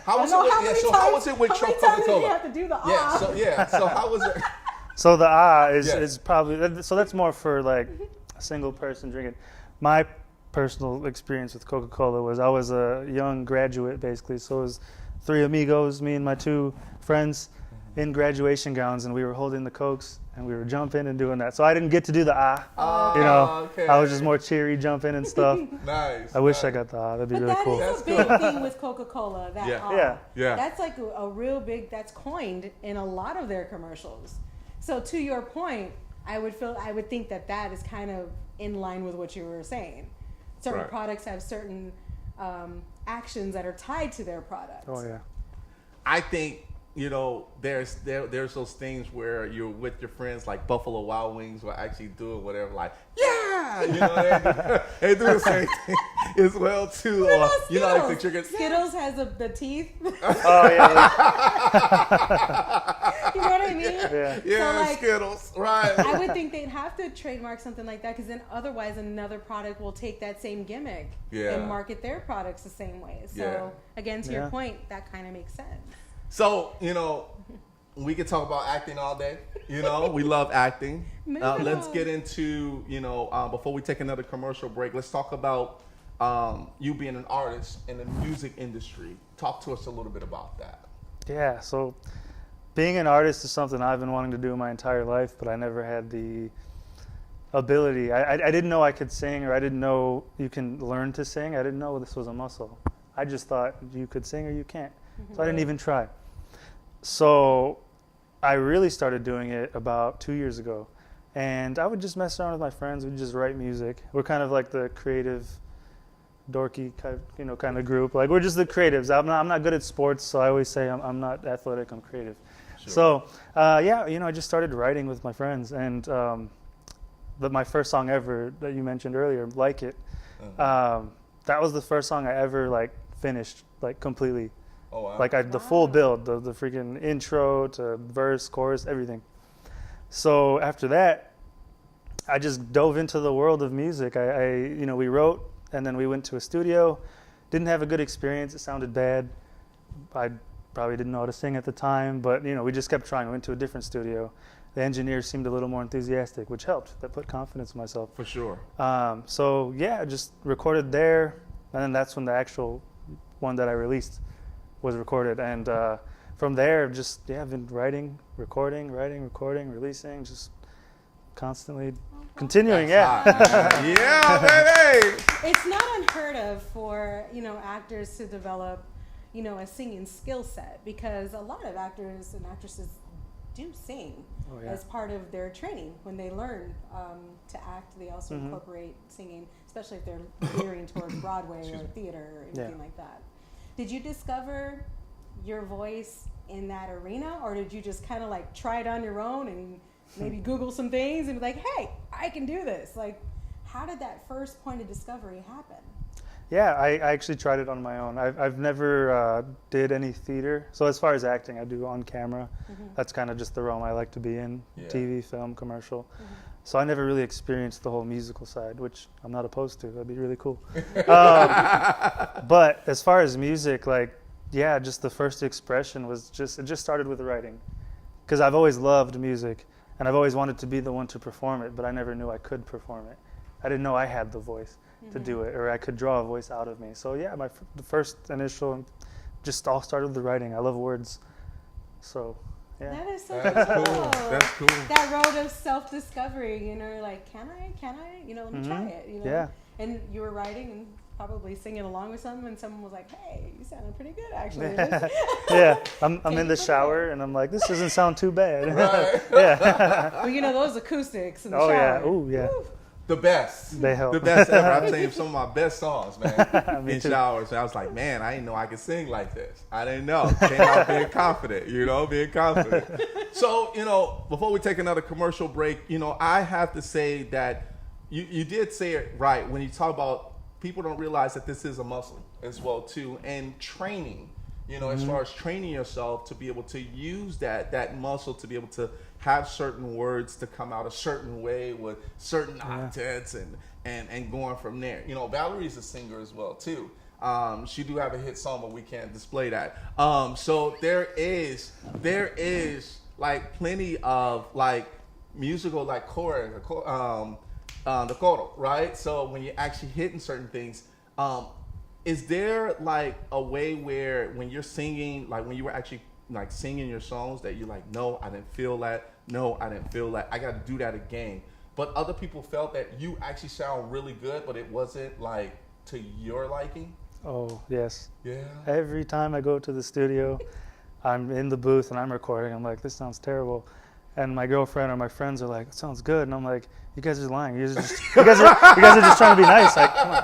How I was don't it? know how With, yeah, many so how times- was it with how many Coca-Cola? times did you have to do the So how was it? So the is Yeah. is probably, so that's more for like a single person drinking. My personal experience with Coca-Cola was I was a young graduate basically, so it was three amigos, me and my two friends in graduation gowns, and we were holding the Cokes and we were jumping and doing that. So I didn't get to do the you know, okay. I was just more cheery jumping and stuff. Nice. I wish nice. I got the that'd be But really that cool. is a big thing with Coca-Cola. That Yeah. Yeah. Yeah. That's like a real big. That's coined in a lot of their commercials. So to your point, I would think that is kind of in line with what you were saying. Certain Right. products have certain actions that are tied to their product. Oh yeah. I think, you know, there's those things where you're with your friends, like Buffalo Wild Wings will actually do it, whatever, like, yeah, you know, they do the same thing as well too. What Or, about you know, like the Skittles? chicken. Skittles has the teeth. Oh yeah. You know what I mean? Yeah. Yeah, So, like, Skittles, right? I would think they'd have to trademark something like that because then otherwise another product will take that same gimmick Yeah. and market their products the same way. So Yeah. again, to Yeah. your point, that kind of makes sense. So, you know, we could talk about acting all day. You know, we love acting. Let's get into, you know, before we take another commercial break, let's talk about you being an artist in the music industry. Talk to us a little bit about that. Yeah, so being an artist is something I've been wanting to do my entire life, but I never had the ability. I didn't know I could sing, or I didn't know you can learn to sing. I didn't know this was a muscle. I just thought you could sing or you can't. So I didn't even try. So I really started doing it about 2 years ago. And I would just mess around with my friends. We'd just write music. We're kind of like the creative, dorky kind of group. Like, we're just the creatives. I'm not good at sports, so I always say I'm not athletic, I'm creative. Sure. So yeah, you know, I just started writing with my friends. And my first song ever that you mentioned earlier, Like It, that was the first song I ever like finished like completely. Oh, wow. Like the full build, the freaking intro to verse, chorus, everything. So after that, I just dove into the world of music. We wrote, and then we went to a studio. Didn't have a good experience. It sounded bad. I probably didn't know how to sing at the time, but we just kept trying. We went to a different studio. The engineers seemed a little more enthusiastic, which helped. That put confidence in myself. For sure. So yeah, just recorded there, and then that's when the actual one that I released was recorded. And from there, I've been writing, recording, releasing, just constantly continuing. Hot, yeah, baby. It's not unheard of for actors to develop a singing skill set, because a lot of actors and actresses do sing as part of their training. When they learn to act, they also incorporate singing, especially if they're veering towards Broadway or theater or anything like that. Did you discover your voice in that arena, or did you just kind of like try it on your own and maybe Google some things and be like, hey, I can do this? Like, how did that first point of discovery happen? Yeah, I actually tried it on my own. I've never did any theater. So as far as acting, I do on camera. That's kind of just the realm I like to be in, TV, film, commercial. So I never really experienced the whole musical side, which I'm not opposed to. That'd be really cool. But as far as music, just the first expression was it just started with the writing. Because I've always loved music, and I've always wanted to be the one to perform it, but I never knew I could perform it. I didn't know I had the voice to do it, or I could draw a voice out of me. So yeah, the first initial just all started with the writing. I love words. So yeah. That is so That's cool. cool. That's cool. That road of self-discovery, like, can I, let me try it, Yeah. And you were writing and probably singing along with someone, and someone was like, hey, you sounded pretty good, actually. Yeah, I'm in the shower, and I'm like, this doesn't sound too bad. Right. Yeah. Well, those acoustics in the Oh shower. yeah. Oh yeah. Woo. The best. They help. The best ever. I'm telling you, some of my best songs, man, Me in too. showers. And I was like, man, I didn't know I could sing like this. I didn't know. Came out being confident, being confident. So, before we take another commercial break, I have to say that you did say it right when you talk about people don't realize that this is a muscle as well, too, and training. As far as training yourself to be able to use that muscle to be able to have certain words to come out a certain way with certain octaves and going from there. Valerie's a singer as well too. She do have a hit song, but we can't display that. So there is like plenty of like musical like chorus, the coro, right? So when you're actually hitting certain things, is there like a way where when you're singing, like when you were actually like singing your songs that you're like, no, I didn't feel that. No, I didn't feel that. I got to do that again. But other people felt that you actually sound really good, but it wasn't like to your liking? Oh yes. Yeah. Every time I go to the studio, I'm in the booth and I'm recording. I'm like, this sounds terrible. And my girlfriend or my friends are like, it sounds good. And I'm like, you guys are lying. You guys are just trying to be nice. Like, come on.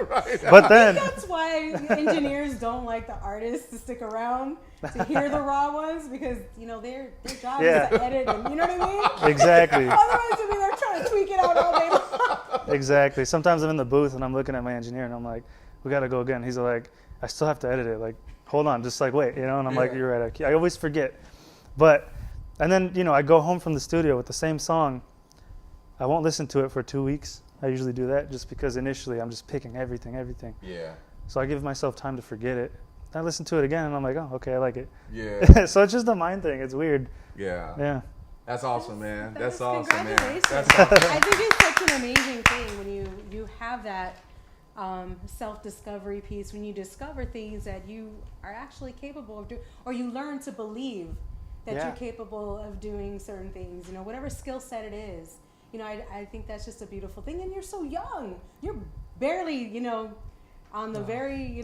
Right. But then, That's why engineers don't like the artists to stick around to hear the raw ones, because their job is to edit, and you know what I mean? exactly, Otherwise, they're trying to tweak it out all day long. exactly. Sometimes I'm in the booth and I'm looking at my engineer and I'm like, we got to go again. He's like, I still have to edit it. Like, hold on, just like wait, And I'm like, you're right. I always forget. And then I go home from the studio with the same song. I won't listen to it for 2 weeks. I usually do that just because initially I'm just picking everything. Yeah. So I give myself time to forget it. I listen to it again and I'm like, oh, okay, I like it. Yeah. So it's just a mind thing. It's weird. Yeah. Yeah. That's awesome, man. That's awesome, man. Congratulations. That's awesome. I think it's such an amazing thing when you have that self-discovery piece, when you discover things that you are actually capable of doing, or you learn to believe that you're capable of doing certain things, whatever skill set it is. I think that's just a beautiful thing. And you're so young. You're barely, on the very,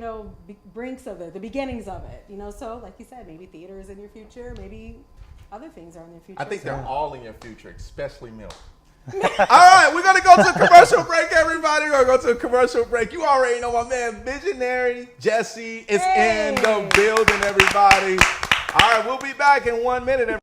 brinks of it, the beginnings of it. So like you said, maybe theater is in your future, maybe other things are in your future. I think they're all in your future, especially milk. All right, we're going to go to a commercial break, everybody. We're going to go to a commercial break. You already know my man, Visionary Jesse, is in the building, everybody. All right, we'll be back in 1 minute.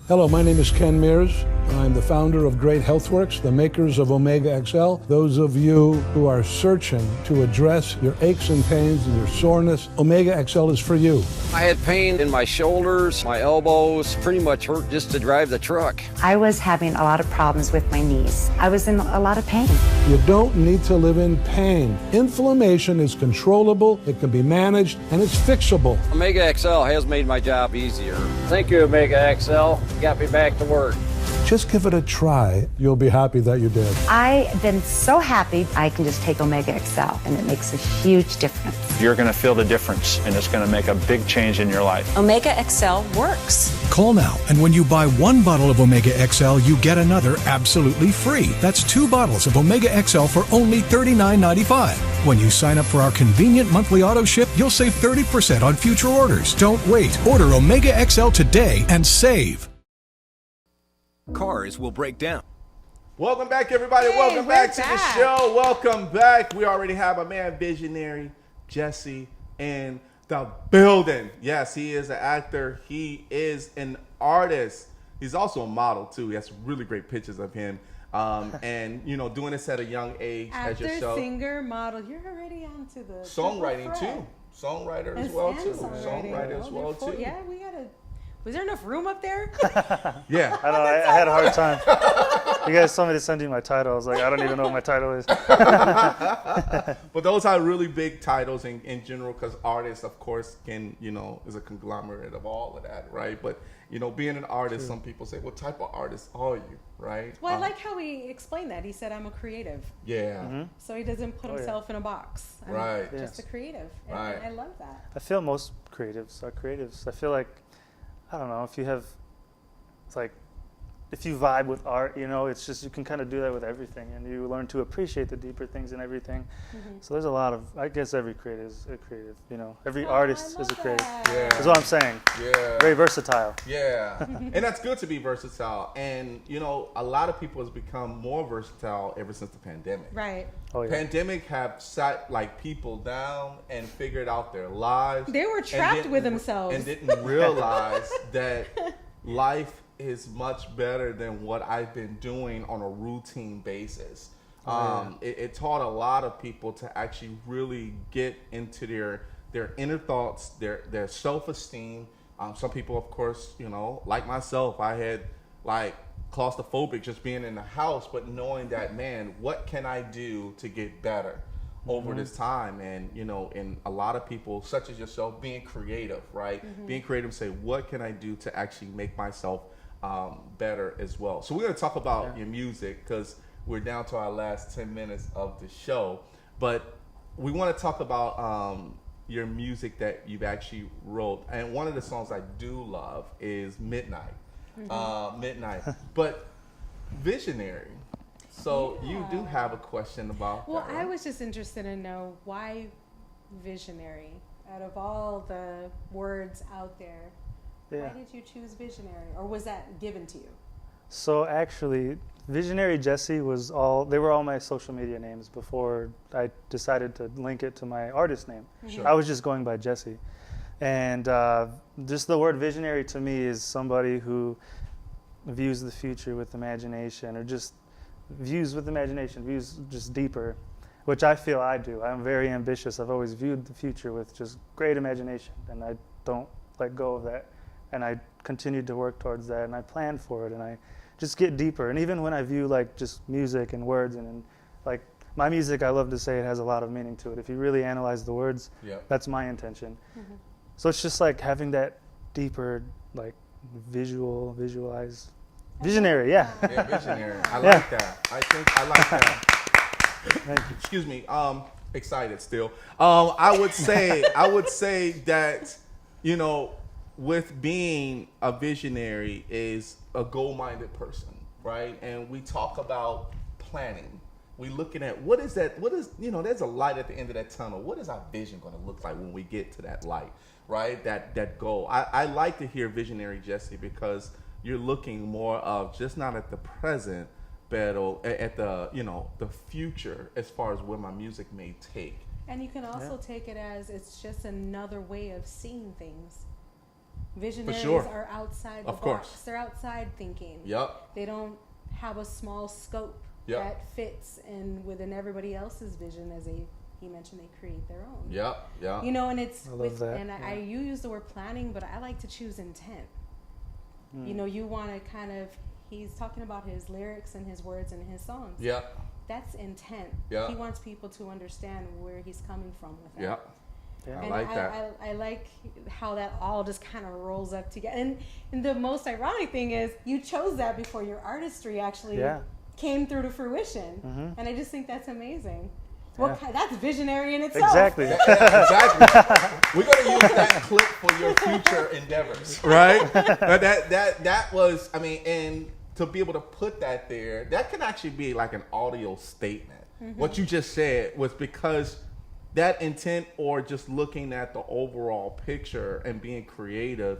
Hello, my name is Ken Mears. I'm the founder of Great Healthworks, the makers of Omega XL. Those of you who are searching to address your aches and pains and your soreness, Omega XL is for you. I had pain in my shoulders, my elbows, pretty much hurt just to drive the truck. I was having a lot of problems with my knees. I was in a lot of pain. You don't need to live in pain. Inflammation is controllable, it can be managed, and it's fixable. Omega XL has made my job easier. Thank you, Omega XL. Got me back to work. Just give it a try. You'll be happy that you did. I've been so happy I can just take Omega XL, and it makes a huge difference. You're going to feel the difference, and it's going to make a big change in your life. Omega XL works. Call now, and when you buy one bottle of Omega XL, you get another absolutely free. That's 2 bottles of Omega XL for only $39.95. When you sign up for our convenient monthly auto ship, you'll save 30% on future orders. Don't wait. Order Omega XL today and save. Cars will break down. Welcome back, everybody. Hey, Welcome back to we're the back. show. Welcome back. We already have a man, Visionary Jesse, in the building. Yes, he is an actor. He is an artist. He's also a model, too. He has really great pictures of him. And, you know, doing this at a young age as your Actor, show. singer, model. You're already onto the Songwriting, triple threat. too. Songwriter as And well, too. songwriting. Songwriter as well, too. Yeah, we gotta. Was there enough room up there? Yeah. I know, I had a hard time. You guys told me to send you my title. I was like, I don't even know what my title is. But those are really big titles in general, because artists, of course, can, you know, is a conglomerate of all of that, right? But, you know, being an artist, some people say, what type of artist are you, right? Well, I like how he explained that. He said, I'm a creative. Yeah. So he doesn't put himself in a box. I'm Right. just Yes. a creative. And Right. I love that. I feel most creatives are creatives. I feel like, I don't know, if you have, it's like, if you vibe with art, you know, it's just, you can kind of do that with everything, and you learn to appreciate the deeper things in everything. So there's a lot of, I guess every creative is a creative, you know, every artist is a creative. Yeah. That's what I'm saying. Yeah. Very versatile. Yeah. And that's good to be versatile. And, you know, a lot of people has become more versatile ever since the pandemic. Right. Oh, yeah. Pandemic have sat like people down and figured out their lives. They were and trapped didn't- with themselves. and didn't realize that life is much better than what I've been doing on a routine basis. It taught a lot of people to actually really get into their inner thoughts, their self-esteem. Some people, of course, you know, like myself, I had like claustrophobic just being in the house, but knowing that, man, what can I do to get better over this time? And, you know, and a lot of people, such as yourself, being creative, right? Being creative, say, what can I do to actually make myself better as well? So we're going to talk about your music, because we're down to our last 10 minutes of the show. But we want to talk about your music that you've actually wrote. And one of the songs I do love is Midnight. Midnight. But Visionary. So you do have a question about Well, that, I right? was just interested to know why visionary out of all the words out there. Yeah. Why did you choose visionary, or was that given to you? So actually, Visionary Jesse was all, they were all my social media names before I decided to link it to my artist name. Sure. I was just going by Jesse. And just the word visionary to me is somebody who views the future with imagination, or just views with imagination, views just deeper, which I feel I do. I'm very ambitious. I've always viewed the future with just great imagination, and I don't let go of that. And I continued to work towards that, and I plan for it, and I just get deeper. And even when I view like just music and words, and like my music, I love to say it has a lot of meaning to it. If you really analyze the words, that's my intention. So it's just like having that deeper, like visualize, visionary, yeah. Yeah, visionary. I like that. I like that. Thank you. Excuse me. Excited still. I would say that, you know, with being a visionary is a goal-minded person, right? And we talk about planning. We looking at what is, you know, there's a light at the end of that tunnel. What is our vision going to look like when we get to that light, right? That goal. I like to hear Visionary Jesse, because you're looking more of just not at the present, but at the, you know, the future as far as where my music may take. And you can also take it as it's just another way of seeing things. Visionaries sure. are outside the Of course. box. They're outside thinking. Yep. They don't have a small scope Yep. that fits in within everybody else's vision as he mentioned, they create their own. Yep. Yeah. You know, and it's I love that, and I you use the word planning, but I like to choose intent. You know, you want to kind of, he's talking about his lyrics and his words and his songs. Yeah. That's intent. Yeah. He wants people to understand where he's coming from with it. Yeah. Yeah. I And like that. I like how that all just kind of rolls up together. And the most ironic thing is you chose that before your artistry actually Yeah. came through to fruition. Mhm. And I just think that's amazing. Yeah. That's visionary in itself. Exactly. Exactly. We're gonna use that clip for your future endeavors, right? But that was, I mean, and to be able to put that there, that can actually be like an audio statement. What you just said was because that intent, or just looking at the overall picture and being creative,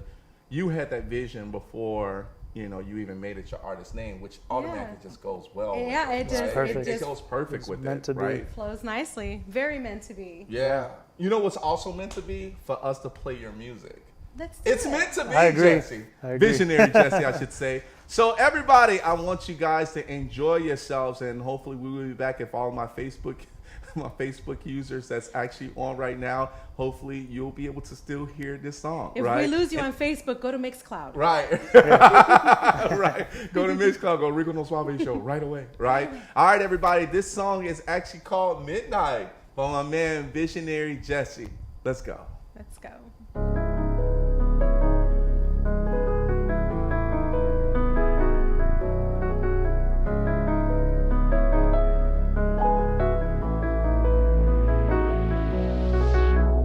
you had that vision before, you know, you even made it your artist name, which automatically just goes well. Yeah, with it just perfect. it goes perfect with meant it, to be. right? flows nicely. Very meant to be. Yeah. You know what's also meant to be? For us to play your music. Let's do It's it. meant to be, I agree. Jesse. I agree. Visionary Jesse, I should say. So everybody, I want you guys to enjoy yourselves, and hopefully we will be back. If all my Facebook users that's actually on right now, hopefully you'll be able to still hear this song. If right? we lose you on Facebook, go to Mixcloud. Right. Right. Go to Mixcloud, go Rico No Suave show right away. Right. All right, everybody. This song is actually called Midnight by my man Visionary Jesse. Let's go. Let's go.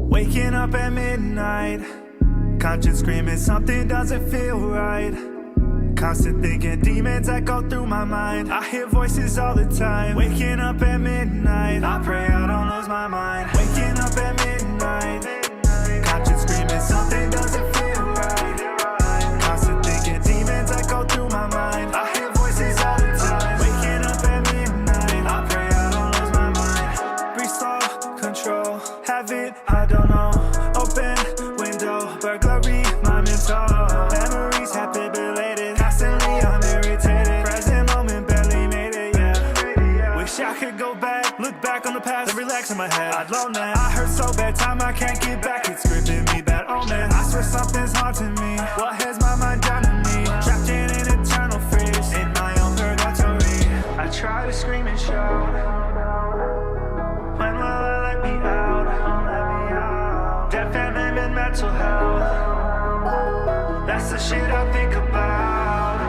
Waking up at midnight, conscience screaming something doesn't feel right. Constant thinking, demons echo through my mind. I hear voices all the time. Waking up at midnight, I pray I don't lose my mind. Waking up at midnight, conscience screaming something doesn't feel right. Constant thinking, demons echo through my mind. I hear voices all the time. Waking up at midnight, I pray I don't lose my mind. Breathe slow, control, have it, I don't know. Open window, burglary, my mental. Memories happy belated, constantly I'm irritated. Present moment barely made it, yeah. Wish I could go back, look back on the past and relax in my head. I'd loan that. I hurt so bad, time I can't get back. It's gripping me, bad omen. I swear something's haunting me. What has my mind done to me? Trapped in an eternal freeze, in my own purgatory. I try to scream and shout. When will I let me out? Death and mental health. That's the shit I think about.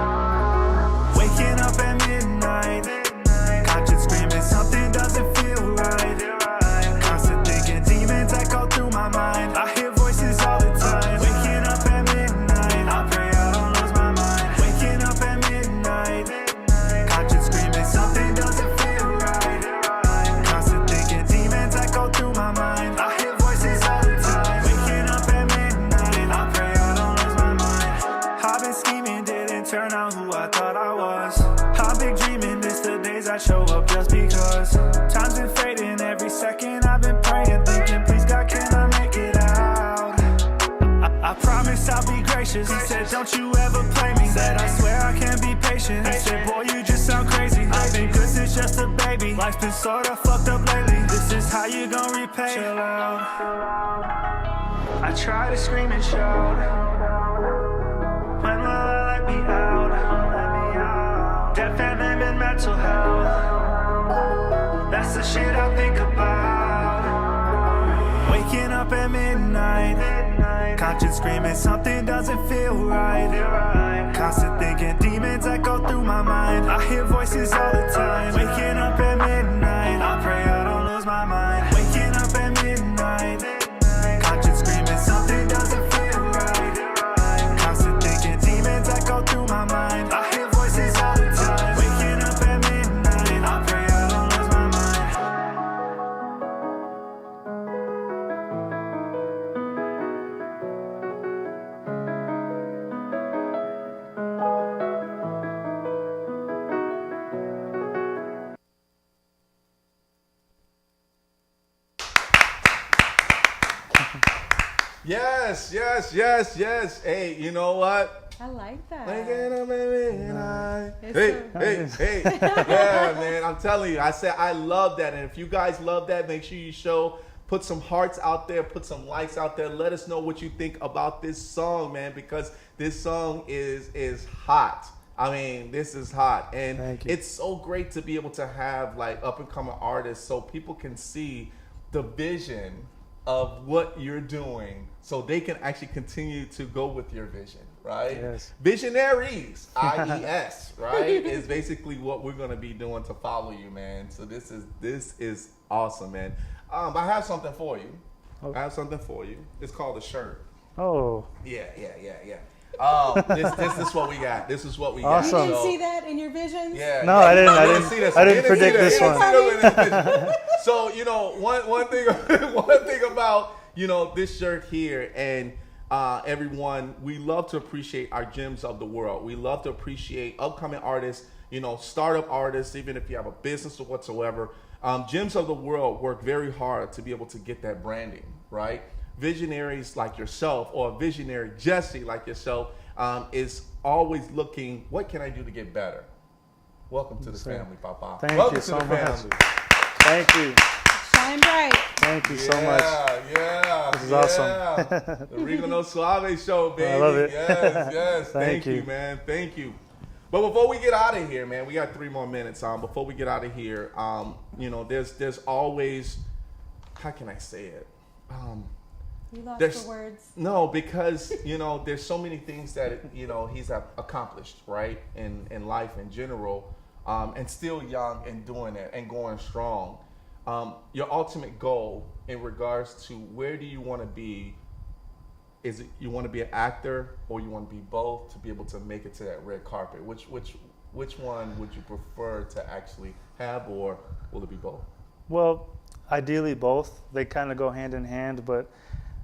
Waking up at midnight, conscience screaming something doesn't feel right. Constant thinking, demons echo through my mind. I hear voices all the time. Waking up at midnight, I pray I don't lose my mind. Waking up at midnight, conscience screaming something doesn't feel right. Constant thinking, demons echo through my mind. I hear voices all the time. Waking up at midnight, I pray I don't lose my mind. I've been scheming, didn't turn out who I thought I was. I've been dreaming, miss the days I show up just because. Time's been fading every second. I've been praying, thinking, please God, can I make it out? I promise I'll be gracious. He said, don't you ever play me. Said, I swear I can be patient. He said, boy, you just sound crazy. I've been good since just a baby. Life's been sorta fucked up lately. This is how you gon' repay. Chill out. I try to scream and shout. When will I let me out? Death and mental health. That's the shit I think about. Waking up at midnight, conscience screaming something doesn't feel right. Constant thinking, demons echo through my mind. I hear voices all the time. Waking up at midnight, I pray I don't lose my mind. Waking up at midnight, conscience screaming something doesn't feel right. Constant thinking, demons echo through my mind. I hear voices all the time. Waking up at midnight, I pray I don't lose my mind. Yes. Hey, you know what? I like that. Hey. Yeah, man, I'm telling you. I said I love that. And if you guys love that, make sure you put some hearts out there, put some likes out there. Let us know what you think about this song, man, because this song is hot. I mean, this is hot. And it's so great to be able to have like up and coming artists so people can see the vision of what you're doing so they can actually continue to go with your vision, right? Yes. Visionaries, IES, right, is basically what we're going to be doing to follow you, man. So this is awesome, man. I have something for you. It's called a shirt. Oh. Yeah. This is what we got. Awesome. You didn't see that in your visions? Yeah. No, I didn't see this. I didn't predict this one. So, you know, one thing about, you know, this shirt here and everyone, we love to appreciate our gems of the world. We love to appreciate upcoming artists, you know, startup artists, even if you have a business or whatsoever. Gems of the world work very hard to be able to get that branding, right? Visionaries like yourself, or visionary Jesse like yourself, is always looking, what can I do to get better? Welcome to the family, Papa. Thank you so much. Thank you. Shine bright. Thank you so much. Yeah. This is awesome. The Rico No Suave show, baby. I love it. Yes. Thank you, man. Thank you. But before we get out of here, man, we got 3 more minutes. Before we get out of here, you know, there's always, how can I say it? You lost the words. No, because, you know, there's so many things that, you know, he's accomplished, right, in life in general, and still young and doing it and going strong. Your ultimate goal in regards to where do you want to be? Is it you want to be an actor or you want to be both to be able to make it to that red carpet? Which one would you prefer to actually have, or will it be both? Well, ideally both. They kind of go hand in hand, but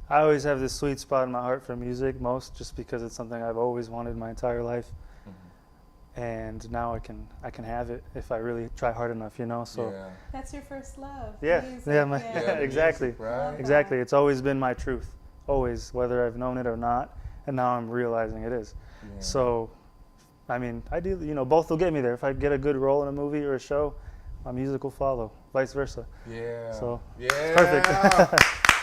I always have this sweet spot in my heart for music most, just because it's something I've always wanted my entire life. Mm-hmm. And now I can have it if I really try hard enough, you know. So that's your first love. Yeah, exactly. Music, right? Exactly. It's always been my truth, always, whether I've known it or not. And now I'm realizing it is. Yeah. So, I mean, ideally, you know, both will get me there. If I get a good role in a movie or a show, my music will follow, vice versa. Yeah. So, it's perfect.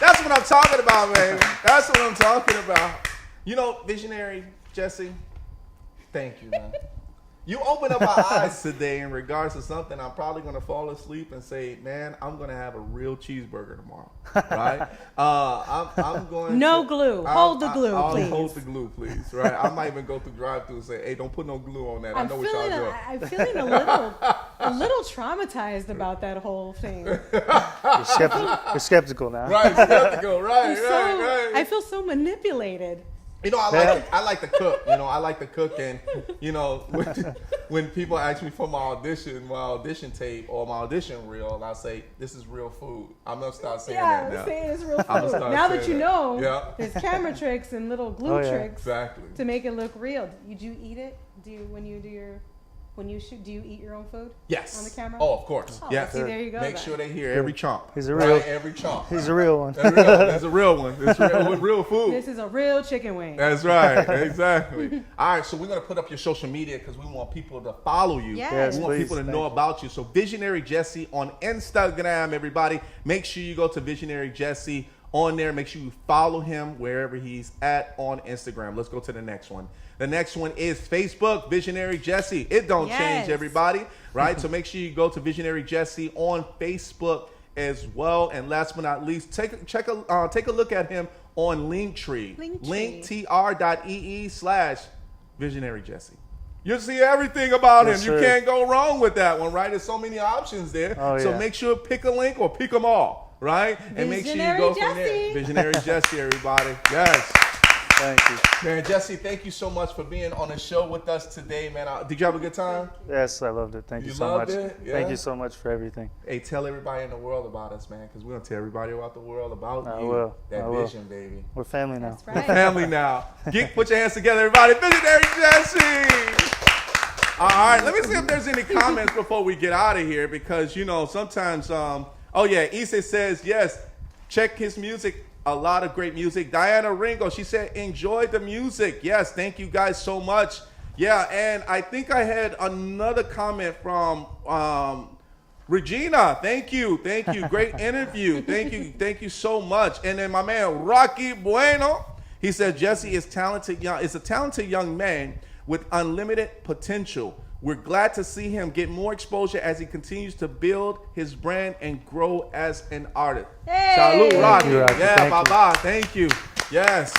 That's what I'm talking about, man. That's what I'm talking about. You know, visionary Jesse, thank you, man. You opened up my eyes today in regards to something. I'm probably going to fall asleep and say, man, I'm going to have a real cheeseburger tomorrow, right? I'm going No glue. Hold the glue, I'll please. hold the glue, please, right? I might even go through drive-thru and say, hey, don't put no glue on that. I know what y'all doing. I'm feeling a little traumatized about that whole thing. You're skeptical now. Right, skeptical, right. I feel so manipulated. You know, I like to cook. You know, I like to cook, and you know, when people ask me for my audition tape or my audition reel, I say this is real food. I'm gonna start saying that now. Say it's real food. Now that you know, there's camera tricks and little glue tricks to make it look real. Do you eat it? When you shoot, do you eat your own food? Yes. On the camera? Oh, of course. Yes. See, there you go. Make sure they hear every chomp. He's a real. Every chomp. He's a real one. That's a real one. It's real food. This is a real chicken wing. That's right. Exactly. All right. So we're gonna put up your social media because we want people to follow you. Yes. We want people to know about you. So Visionary Jesse on Instagram, everybody. Make sure you go to Visionary Jesse on there. Make sure you follow him wherever he's at on Instagram. Let's go to the next one. The next one is Facebook, Visionary Jesse. It don't change, everybody, right? So make sure you go to Visionary Jesse on Facebook as well. And last but not least, take a look at him on Linktree. linktr.ee/Visionary Jesse. You'll see everything about him. You can't go wrong with that one, right? There's so many options there. So make sure pick a link or pick them all, right? And make sure you go from there. Visionary Jesse, everybody. Yes. Thank you. Man, Jesse, thank you so much for being on the show with us today, man. Did you have a good time? Yes, I loved it. Thank you so much. It? Yeah. Thank you so much for everything. Hey, tell everybody in the world about us, man, because we're going to tell everybody about the world about you. I will. That vision, baby. We're family now. That's right. We're family now. Put your hands together, everybody. Visionary Jesse. All right, let me see if there's any comments before we get out of here, because, you know, sometimes, Issa says, yes, check his music a lot of great music. Diana Ringo, she said, enjoy the music. Yes, thank you guys so much. Yeah, and I think I had another comment from Regina. Thank you. Great interview. Thank you so much. And then my man Rocky Bueno, he said Jesse is a talented young man with unlimited potential. We're glad to see him get more exposure as he continues to build his brand and grow as an artist. Hey. Salud, Rocky. Thank you, Rocky. Yeah, Thank bye-bye. Thank you. Yes.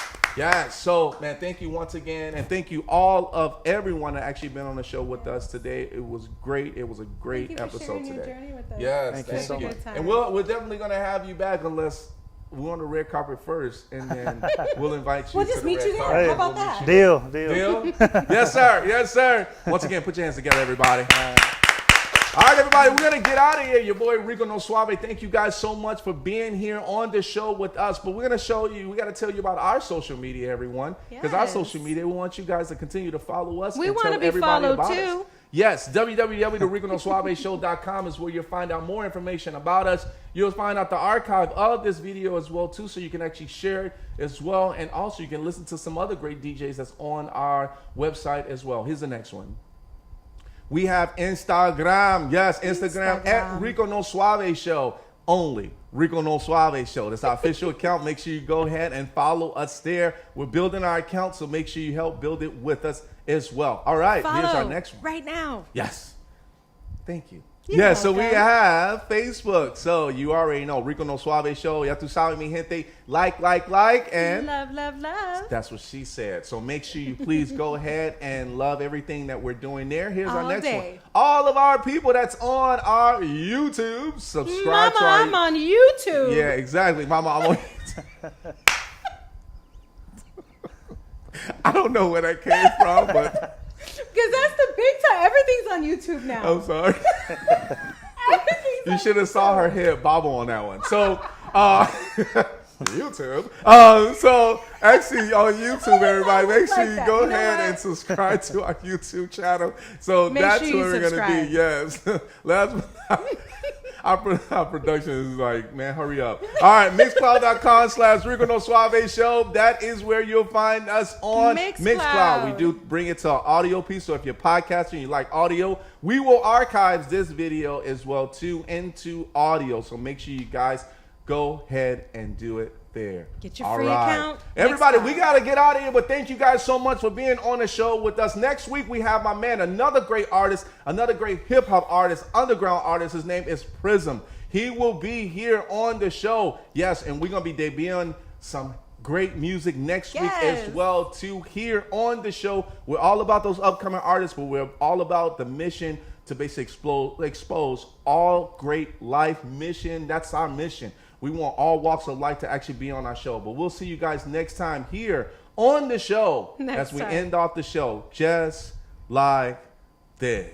So, man, thank you once again. And thank you all of everyone that actually been on the show with us today. It was great. It was a great episode today. Your journey with us. Yes, Thank you so much. And we're definitely going to have you back unless we're on the red carpet first, and then we'll invite you We'll to just the meet red you there. carpet. How about that? Deal. Deal? Yes, sir. Yes, sir. Once again, put your hands together, everybody. All right, everybody, we're going to get out of here. Your boy, Rico No Suave. Thank you guys so much for being here on the show with us. But we're going to we got to tell you about our social media, everyone. Because our social media, we want you guys to continue to follow us. We and want tell to be everybody followed, about too. us. Yes, www.riconosuaveshow.com is where you'll find out more information about us. You'll find out the archive of this video as well, too, so you can actually share it as well. And also, you can listen to some other great DJs that's on our website as well. Here's the next one. We have Instagram. Yes, Instagram. At Rico No Suave Show. Only Rico No Suave Show. That's our official account. Make sure you go ahead and follow us there. We're building our account, so make sure you help build it with us as well. All right, here's our next one. Right now. Yes. Thank you. You're So we welcome. have Facebook. So you already know, Rico No Suave Show. Ya tú sabes, mi gente. Like, and Love. that's what she said. So make sure you please go ahead and love everything that we're doing there. Here's our All next day. one. All of our people that's on our YouTube, subscribe Mama, to our... I'm on YouTube. Yeah, exactly. Mama, I'm on YouTube. I don't know where that came from, but... Because that's the big time. Everything's on YouTube now. I'm sorry. Everything's You on should have YouTube. saw her head bobble on that one. So, YouTube. So, actually, on YouTube, everybody, make sure you go ahead and subscribe to our YouTube channel. So, Make that's sure you where we're going to be. subscribe. Yes. Our production is like, man, hurry up. All right, Mixcloud.com/Rico No Suave Show. That is where you'll find us on Mixcloud. We do bring it to an audio piece. So if you're podcasting and you like audio, we will archive this video as well, too, into audio. So make sure you guys go ahead and do it there. Get your free account. Everybody, Mixcloud. we got to get out of here, but thank you guys so much for being on the show with us. Next week, we have my man, another great artist, another great hip-hop artist, underground artist. His name is Prism. He will be here on the show. Yes, and we're going to be debuting some great music next week as well, too, here on the show. We're all about those upcoming artists, but we're all about the mission to basically expose all great life mission. That's our mission. We want all walks of life to actually be on our show. But we'll see you guys next time here on the show as we end off the show just like this.